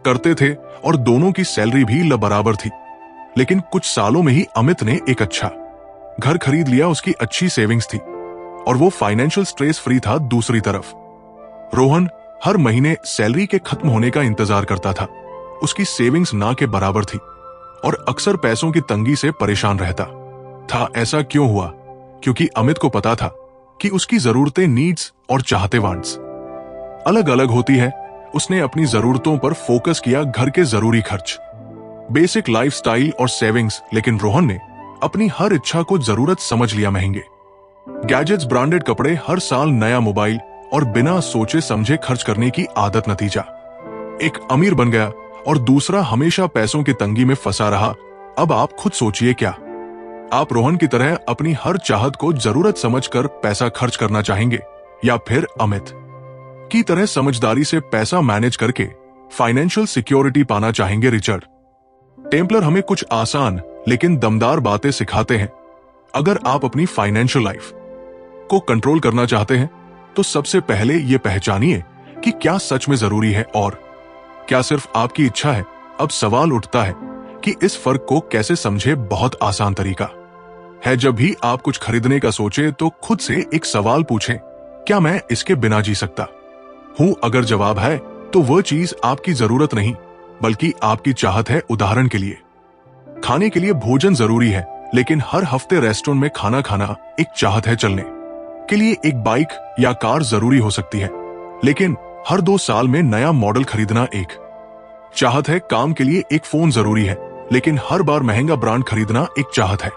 करते थे और दोनों की सैलरी भी बराबर थी। लेकिन कुछ सालों में ही अमित ने एक अच्छा घर खरीद लिया, उसकी अच्छी सेविंग्स थी और वो फाइनेंशियल स्ट्रेस फ्री था। दूसरी तरफ रोहन हर महीने सैलरी के खत्म होने का इंतजार करता था, उसकी सेविंग्स ना के बराबर थी और अक्सर पैसों की तंगी से परेशान रहता था। ऐसा क्यों हुआ? क्योंकि अमित को पता था कि उसकी जरूरतें नीड्स और चाहते वांट्स अलग अलग होती है। उसने अपनी जरूरतों पर फोकस किया, घर के जरूरी खर्च, बेसिक लाइफस्टाइल और सेविंग्स। लेकिन रोहन ने अपनी हर इच्छा को जरूरत समझ लिया, महंगे गैजेट्स, ब्रांडेड कपड़े, हर साल नया मोबाइल और बिना सोचे समझे खर्च करने की आदत। नतीजा एक अमीर बन गया और दूसरा हमेशा पैसों की तंगी में फंसा रहा। अब आप खुद सोचिए, क्या आप रोहन की तरह अपनी हर चाहत को जरूरत समझकर पैसा खर्च करना चाहेंगे या फिर अमित की तरह समझदारी से पैसा मैनेज करके फाइनेंशियल सिक्योरिटी पाना चाहेंगे? रिचर्ड टेम्पलर हमें कुछ आसान लेकिन दमदार बातें सिखाते हैं। अगर आप अपनी फाइनेंशियल लाइफ को कंट्रोल करना चाहते हैं तो सबसे पहले यह पहचानिए कि क्या सच में जरूरी है और क्या सिर्फ आपकी इच्छा है। अब सवाल उठता है कि इस फर्क को कैसे समझे। बहुत आसान तरीका है, जब भी आप कुछ खरीदने का सोचे तो खुद से एक सवाल पूछें, क्या मैं इसके बिना जी सकता हूं? अगर जवाब है तो वह चीज आपकी जरूरत नहीं बल्कि आपकी चाहत है। उदाहरण के लिए, खाने के लिए भोजन जरूरी है लेकिन हर हफ्ते रेस्टोरेंट में खाना खाना एक चाहत है। चलने के लिए एक बाइक या कार जरूरी हो सकती है लेकिन हर 2 साल में नया मॉडल खरीदना एक चाहत है। काम के लिए एक फोन जरूरी है लेकिन हर बार महंगा ब्रांड खरीदना एक चाहत है।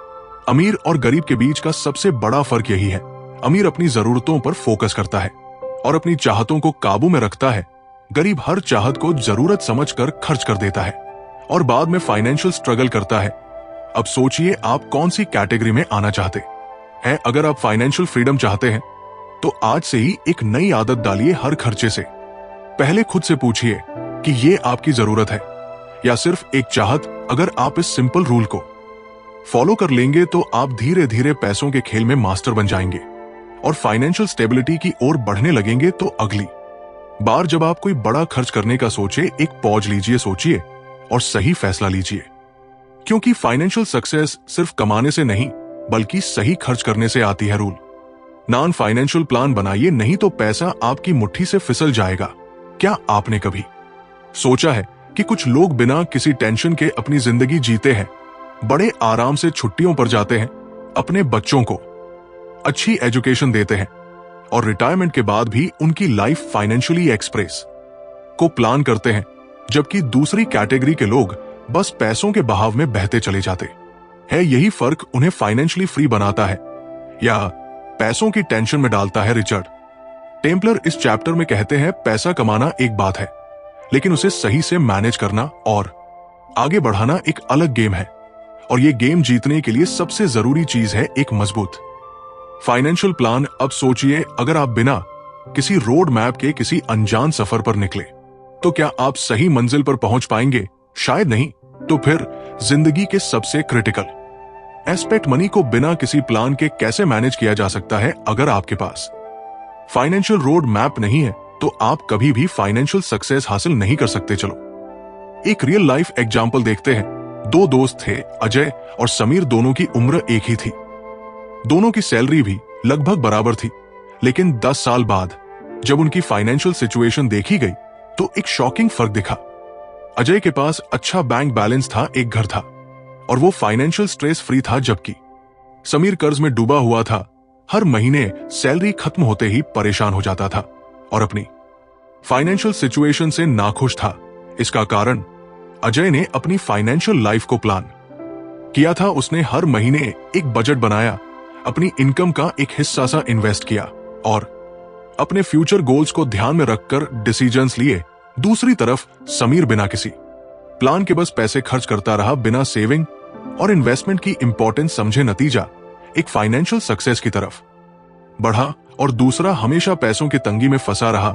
अमीर और गरीब के बीच का सबसे बड़ा फर्क यही है, अमीर अपनी जरूरतों पर फोकस करता है और अपनी चाहतों को काबू में रखता है। गरीब हर चाहत को जरूरत समझकर खर्च कर देता है और बाद में फाइनेंशियल स्ट्रगल करता है। अब सोचिए, आप कौन सी कैटेगरी में आना चाहते हैं? अगर आप फाइनेंशियल फ्रीडम चाहते हैं तो आज से ही एक नई आदत डालिए। हर खर्चे से पहले खुद से पूछिए कि ये आपकी जरूरत है या सिर्फ एक चाहत। अगर आप इस सिंपल रूल को फॉलो कर लेंगे तो आप धीरे धीरे पैसों के खेल में मास्टर बन जाएंगे और फाइनेंशियल स्टेबिलिटी की ओर बढ़ने लगेंगे। तो अगली बार जब आप कोई बड़ा खर्च करने का सोचे, एक पॉज लीजिए, सोचिए और सही फैसला लीजिए। क्योंकि फाइनेंशियल सक्सेस सिर्फ कमाने से नहीं बल्कि सही खर्च करने से आती है। रूल नॉन फाइनेंशियल प्लान बनाइए, नहीं तो पैसा आपकी मुट्ठी से फिसल जाएगा। क्या आपने कभी सोचा है कि कुछ लोग बिना किसी टेंशन के अपनी जिंदगी जीते हैं, बड़े आराम से छुट्टियों पर जाते हैं, अपने बच्चों को अच्छी एजुकेशन देते हैं और रिटायरमेंट के बाद भी उनकी लाइफ फाइनेंशियली एक्सप्रेस को प्लान करते हैं, जबकि दूसरी कैटेगरी के लोग बस पैसों के बहाव में बहते चले जाते हैं। यही फर्क उन्हें फाइनेंशियली फ्री बनाता है या पैसों की टेंशन में डालता है। रिचर्ड टेम्पलर इस चैप्टर में कहते हैं, पैसा कमाना एक बात है लेकिन उसे सही से मैनेज करना और आगे बढ़ाना एक अलग गेम है। और ये गेम जीतने के लिए सबसे जरूरी चीज है एक मजबूत फाइनेंशियल प्लान। अब सोचिए, अगर आप बिना किसी रोड मैप के किसी अनजान सफर पर निकले तो क्या आप सही मंजिल पर पहुंच पाएंगे? शायद नहीं। तो फिर जिंदगी के सबसे क्रिटिकल एस्पेक्ट मनी को बिना किसी प्लान के कैसे मैनेज किया जा सकता है? अगर आपके पास फाइनेंशियल रोड मैप नहीं है तो आप कभी भी फाइनेंशियल सक्सेस हासिल नहीं कर सकते। चलो एक रियल लाइफ एग्जाम्पल देखते हैं। दो दोस्त थे, अजय और समीर। दोनों की उम्र एक ही थी, दोनों की सैलरी भी लगभग बराबर थी। लेकिन 10 साल बाद जब उनकी फाइनेंशियल सिचुएशन देखी गई तो एक शॉकिंग फर्क दिखा। अजय के पास अच्छा बैंक बैलेंस था, एक घर था और वो फाइनेंशियल स्ट्रेस फ्री था, जबकि समीर कर्ज में डूबा हुआ था। हर महीने सैलरी खत्म होते ही परेशान हो जाता था और अपनी फाइनेंशियल सिचुएशन से नाखुश था। इसका कारण अजय ने अपनी फाइनेंशियल लाइफ को प्लान किया था। उसने हर महीने एक बजट बनाया, अपनी इनकम का एक हिस्सा सा इन्वेस्ट किया और अपने फ्यूचर गोल्स को ध्यान में रखकर डिसीजंस लिए। दूसरी तरफ समीर बिना किसी प्लान के बस पैसे खर्च करता रहा, बिना सेविंग और इन्वेस्टमेंट की इंपॉर्टेंस समझे। नतीजा एक फाइनेंशियल सक्सेस की तरफ बढ़ा और दूसरा हमेशा पैसों की तंगी में फंसा रहा।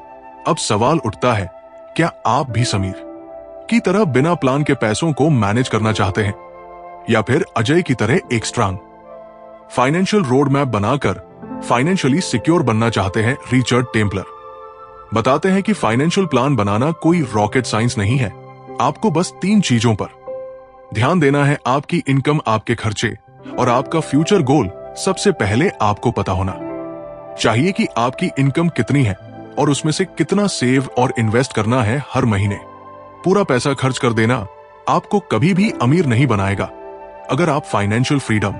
अब सवाल उठता है, क्या आप भी समीर की तरह बिना प्लान के पैसों को मैनेज करना चाहते हैं या फिर अजय की तरह एक स्ट्रांग फाइनेंशियल रोड मैप बनाकर फाइनेंशियली सिक्योर बनना चाहते हैं? रिचर्ड टेम्पलर बताते हैं कि फाइनेंशियल प्लान बनाना कोई रॉकेट साइंस नहीं है। आपको बस 3 चीजों पर ध्यान देना है, आपकी इनकम, आपके खर्चे और आपका फ्यूचर गोल। सबसे पहले आपको पता होना चाहिए कि आपकी इनकम कितनी है और उसमें से कितना सेव और इन्वेस्ट करना है हर महीने। पूरा पैसा खर्च कर देना आपको कभी भी अमीर नहीं बनाएगा। अगर आप फाइनेंशियल फ्रीडम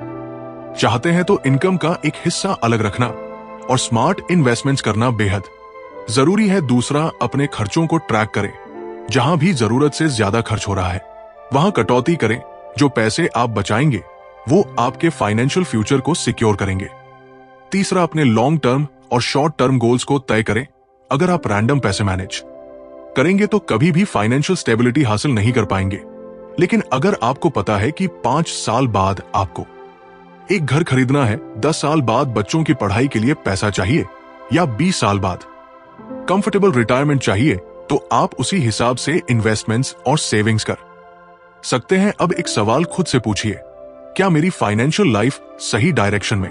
चाहते हैं तो इनकम का एक हिस्सा अलग रखना और स्मार्ट इन्वेस्टमेंट्स करना बेहद जरूरी है। दूसरा, अपने खर्चों को ट्रैक करें। जहां भी जरूरत से ज्यादा खर्च हो रहा है वहां कटौती करें। जो पैसे आप बचाएंगे वो आपके फाइनेंशियल फ्यूचर को सिक्योर करेंगे। तीसरा, अपने लॉन्ग टर्म और शॉर्ट टर्म गोल्स को तय करें। अगर आप रैंडम पैसे मैनेज करेंगे तो कभी भी फाइनेंशियल स्टेबिलिटी हासिल नहीं कर पाएंगे। लेकिन अगर आपको पता है कि 5 साल बाद आपको एक घर खरीदना है, 10 साल बाद बच्चों की पढ़ाई के लिए पैसा चाहिए या 20 साल बाद कंफर्टेबल रिटायरमेंट चाहिए, तो आप उसी हिसाब से इन्वेस्टमेंट्स और सेविंग्स कर सकते हैं। अब एक सवाल खुद से पूछिए, क्या मेरी फाइनेंशियल लाइफ सही डायरेक्शन में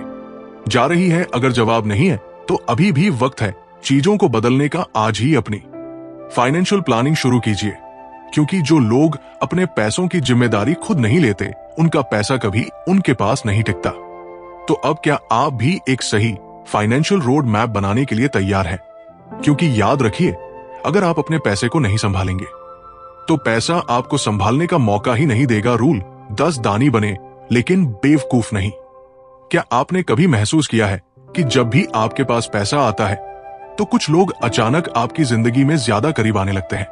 जा रही है? अगर जवाब नहीं है तो अभी भी वक्त है चीजों को बदलने का। आज ही अपनी फाइनेंशियल प्लानिंग शुरू कीजिए, क्योंकि जो लोग अपने पैसों की जिम्मेदारी खुद नहीं लेते उनका पैसा कभी उनके पास नहीं टिकता। तो अब क्या आप भी एक सही फाइनेंशियल रोड मैप बनाने के लिए तैयार हैं? क्योंकि याद रखिए, अगर आप अपने पैसे को नहीं संभालेंगे तो पैसा आपको संभालने का मौका ही नहीं देगा। रूल 10 दानी बने लेकिन बेवकूफ नहीं। क्या आपने कभी महसूस किया है कि जब भी आपके पास पैसा आता है तो कुछ लोग अचानक आपकी जिंदगी में ज्यादा करीब आने लगते हैं?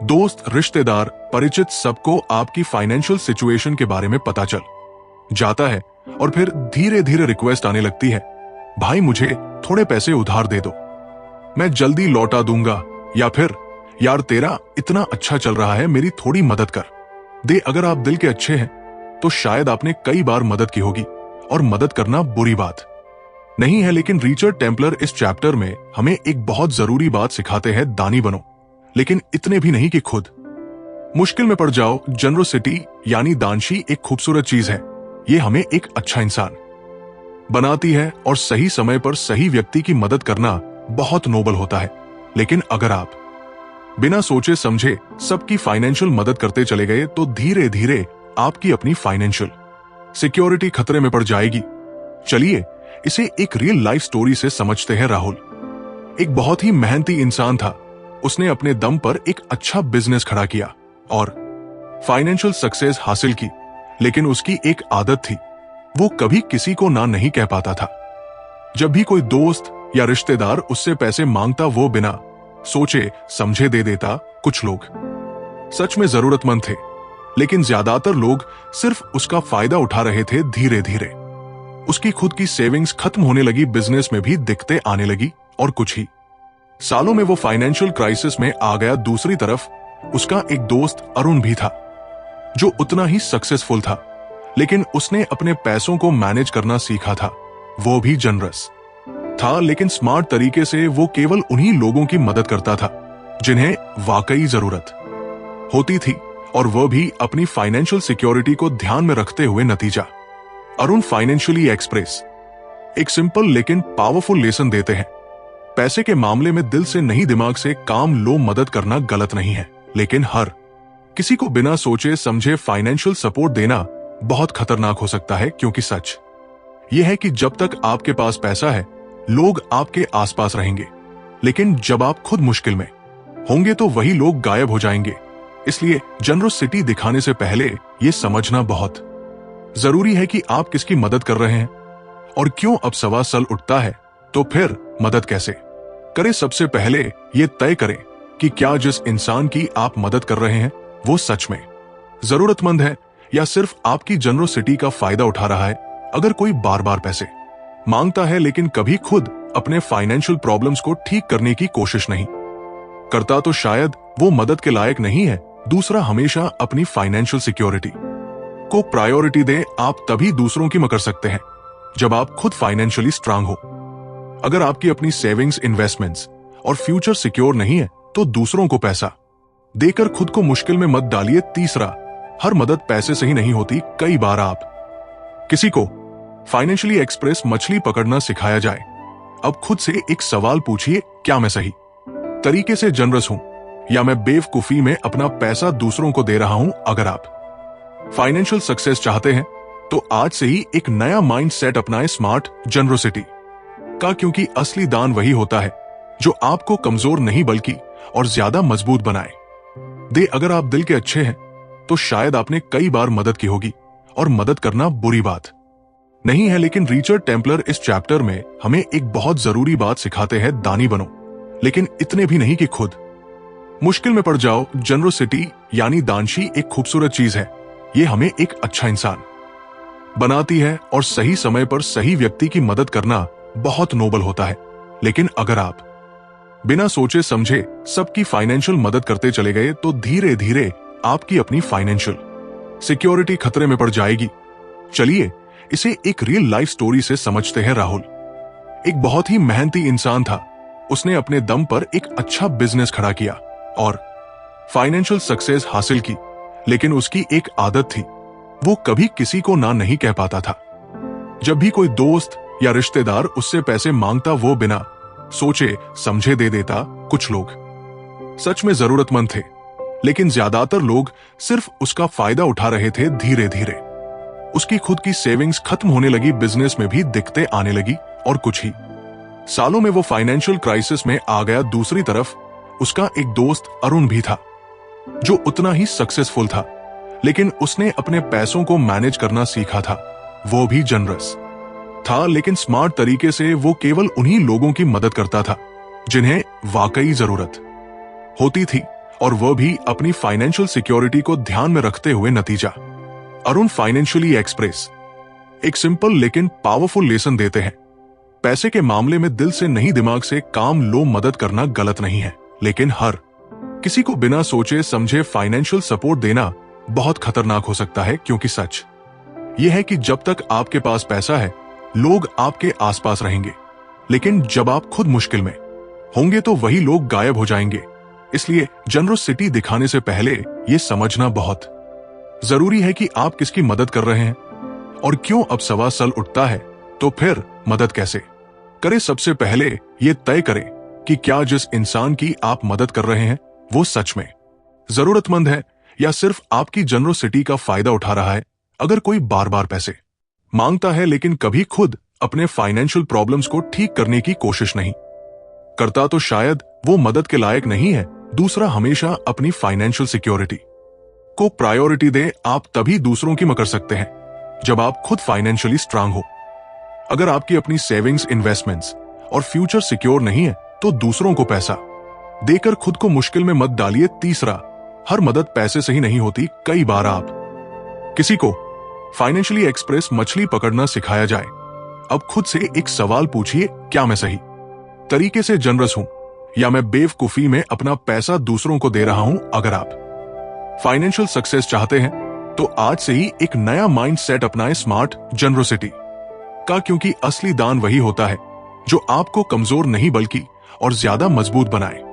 दोस्त, रिश्तेदार, परिचित, सबको आपकी फाइनेंशियल सिचुएशन के बारे में पता चल जाता है और फिर धीरे धीरे रिक्वेस्ट आने लगती है, भाई मुझे थोड़े पैसे उधार दे दो, मैं जल्दी लौटा दूंगा। या फिर यार तेरा इतना अच्छा चल रहा है, मेरी थोड़ी मदद कर दे। अगर आप दिल के अच्छे हैं तो शायद आपने कई बार मदद की होगी और मदद करना बुरी बात नहीं है। लेकिन रिचर्ड टेम्पलर इस चैप्टर में हमें एक बहुत जरूरी बात सिखाते हैं, दानी बनो, लेकिन इतने भी नहीं कि खुद मुश्किल में पड़ जाओ। जनरोसिटी यानी दानशी एक खूबसूरत चीज है। ये हमें एक अच्छा इंसान बनाती है और सही समय पर सही व्यक्ति की मदद करना बहुत नोबल होता है। लेकिन अगर आप बिना सोचे समझे सबकी फाइनेंशियल मदद करते चले गए तो धीरे धीरे आपकी अपनी फाइनेंशियल सिक्योरिटी खतरे में पड़ जाएगी। चलिए इसे एक रियल लाइफ स्टोरी से समझते हैं। राहुल एक बहुत ही मेहनती इंसान था। उसने अपने दम पर एक अच्छा बिजनेस खड़ा किया और फाइनेंशियल सक्सेस हासिल की। लेकिन उसकी एक आदत थी, वो कभी किसी को ना नहीं कह पाता था। जब भी कोई दोस्त या रिश्तेदार उससे पैसे मांगता वो बिना सोचे समझे दे देता। कुछ लोग सच में जरूरतमंद थे, लेकिन ज्यादातर लोग सिर्फ उसका फायदा उठा रहे थे। धीरे धीरे उसकी खुद की सेविंग्स खत्म होने लगी, बिजनेस में भी दिक्कतें आने लगी और कुछ ही सालों में वो फाइनेंशियल क्राइसिस में आ गया। दूसरी तरफ उसका एक दोस्त अरुण भी था, जो उतना ही सक्सेसफुल था, लेकिन उसने अपने पैसों को मैनेज करना सीखा था वो भी जनरस था, लेकिन स्मार्ट तरीके से वो केवल उन्हीं लोगों की मदद करता था जिन्हें वाकई जरूरत होती थी, और वह भी अपनी फाइनेंशियल सिक्योरिटी को ध्यान में रखते हुए। नतीजा, अरुण फाइनेंशियली एक्सप्रेस एक सिंपल लेकिन पावरफुल लेसन देते हैं। पैसे के मामले में दिल से नहीं दिमाग से काम लो। मदद करना गलत नहीं है, लेकिन हर किसी को बिना सोचे समझे फाइनेंशियल सपोर्ट देना बहुत खतरनाक हो सकता है, क्योंकि सच यह है कि जब तक आपके पास पैसा है, लोग आपके आसपास रहेंगे, लेकिन जब आप खुद मुश्किल में होंगे तो वही लोग गायब हो जाएंगे। इसलिए जनरसिटी दिखाने से पहले यह समझना बहुत जरूरी है कि आप किसकी मदद कर रहे हैं और क्यों। अब सवाल उठता है, तो फिर मदद कैसे करें? सबसे पहले यह तय करें कि क्या जिस इंसान की आप मदद कर रहे हैं वो सच में जरूरतमंद है या सिर्फ आपकी जनरसिटी का फायदा उठा रहा है। अगर कोई बार बार पैसे मांगता है लेकिन कभी खुद अपने फाइनेंशियल प्रॉब्लम्स को ठीक करने की कोशिश नहीं करता, तो शायद वो मदद के लायक नहीं है। दूसरा, हमेशा अपनी फाइनेंशियल सिक्योरिटी को प्रायोरिटी दें। आप तभी दूसरों की मदद कर सकते हैं जब आप खुद फाइनेंशियली स्ट्रांग हो। अगर आपकी अपनी सेविंग्स, इन्वेस्टमेंट्स और फ्यूचर सिक्योर नहीं है, तो दूसरों को पैसा देकर खुद को मुश्किल में मत डालिए। तीसरा, हर मदद पैसे से ही नहीं होती। कई बार आप किसी को फाइनेंशियली एक्सप्रेस मछली पकड़ना सिखाया जाए। अब खुद से एक सवाल पूछिए, क्या मैं सही तरीके से जनरस हूं या मैं बेवकूफी में अपना पैसा दूसरों को दे रहा हूं? अगर आप फाइनेंशियल सक्सेस चाहते हैं तो आज से ही एक नया माइंड सेट अपनाएं स्मार्ट जनरसिटी का, क्योंकि असली दान वही होता है जो आपको कमजोर नहीं बल्कि और ज्यादा मजबूत बनाए दे। अगर आप दिल के अच्छे हैं तो शायद आपने कई बार मदद की होगी, और मदद करना बुरी बात नहीं है। लेकिन रिचर्ड टेम्पलर इस चैप्टर में हमें एक बहुत जरूरी बात सिखाते हैं, दानी बनो, लेकिन इतने भी नहीं कि खुद मुश्किल में पड़ जाओ। जनरसिटी यानी दानशी एक खूबसूरत चीज है। ये हमें एक अच्छा इंसान बनाती है, और सही समय पर सही व्यक्ति की मदद करना बहुत नोबल होता है। लेकिन अगर आप बिना सोचे समझे सबकी फाइनेंशियल मदद करते चले गए, तो धीरे धीरे आपकी अपनी फाइनेंशियल सिक्योरिटी खतरे में पड़ जाएगी। चलिए इसे एक रियल लाइफ स्टोरी से समझते हैं। राहुल एक बहुत ही मेहनती इंसान था। उसने अपने दम पर एक अच्छा बिजनेस खड़ा किया और फाइनेंशियल सक्सेस हासिल की, लेकिन उसकी एक आदत थी, वो कभी किसी को ना नहीं कह पाता था। जब भी कोई दोस्त या रिश्तेदार उससे पैसे मांगता, वो बिना सोचे समझे दे देता। कुछ लोग सच में जरूरतमंद थे, लेकिन ज्यादातर लोग सिर्फ उसका फायदा उठा रहे थे। धीरे धीरे उसकी खुद की सेविंग्स खत्म होने लगी, बिजनेस में भी दिक्कतें आने लगी, और कुछ ही सालों में वो फाइनेंशियल क्राइसिस में आ गया। दूसरी तरफ उसका एक दोस्त अरुण भी था, जो उतना ही सक्सेसफुल था, लेकिन उसने अपने पैसों को मैनेज करना सीखा था। वो भी जनरस था, लेकिन स्मार्ट तरीके से वो केवल उन्हीं लोगों की मदद करता था जिन्हें वाकई जरूरत होती थी, और वह भी अपनी फाइनेंशियल सिक्योरिटी को ध्यान में रखते हुए। नतीजा, अरुण फाइनेंशियली एक्सप्रेस एक सिंपल लेकिन पावरफुल लेसन देते हैं। पैसे के मामले में दिल से नहीं दिमाग से काम लो। मदद करना गलत नहीं है, लेकिन हर किसी को बिना सोचे समझे फाइनेंशियल सपोर्ट देना बहुत खतरनाक हो सकता है, क्योंकि सच यह है कि जब तक आपके पास पैसा है, लोग आपके आसपास रहेंगे, लेकिन जब आप खुद मुश्किल में होंगे तो वही लोग गायब हो जाएंगे। इसलिए जनरसिटी दिखाने से पहले यह समझना बहुत जरूरी है कि आप किसकी मदद कर रहे हैं और क्यों। अब सवाल उठता है, तो फिर मदद कैसे करें? सबसे पहले यह तय करें कि क्या जिस इंसान की आप मदद कर रहे हैं वो सच में जरूरतमंद है या सिर्फ आपकी जनरसिटी का फायदा उठा रहा है। अगर कोई बार बार पैसे मांगता है लेकिन कभी खुद अपने फाइनेंशियल प्रॉब्लम्स को ठीक करने की कोशिश नहीं करता, तो शायद वो मदद के लायक नहीं है। दूसरा, हमेशा अपनी फाइनेंशियल सिक्योरिटी को प्रायोरिटी दें। आप तभी दूसरों की मदद कर सकते हैं जब आप खुद फाइनेंशियली स्ट्रांग हो। अगर आपकी अपनी सेविंग्स, इन्वेस्टमेंट्स और फ्यूचर सिक्योर नहीं है, तो दूसरों को पैसा देकर खुद को मुश्किल में मत डालिए। तीसरा, हर मदद पैसे से ही नहीं होती। कई बार आप किसी को फाइनेंशियली एक्सप्रेस मछली पकड़ना सिखाया जाए। अब खुद से एक सवाल पूछिए, क्या मैं सही तरीके से जनरस हूं या मैं बेवकूफी में अपना पैसा दूसरों को दे रहा हूं? अगर आप फाइनेंशियल सक्सेस चाहते हैं तो आज से ही एक नया माइंड सेट अपनाएं स्मार्ट जनरसिटी क्योंकि असली दान वही होता है जो आपको कमजोर नहीं बल्कि और ज्यादा मजबूत बनाए।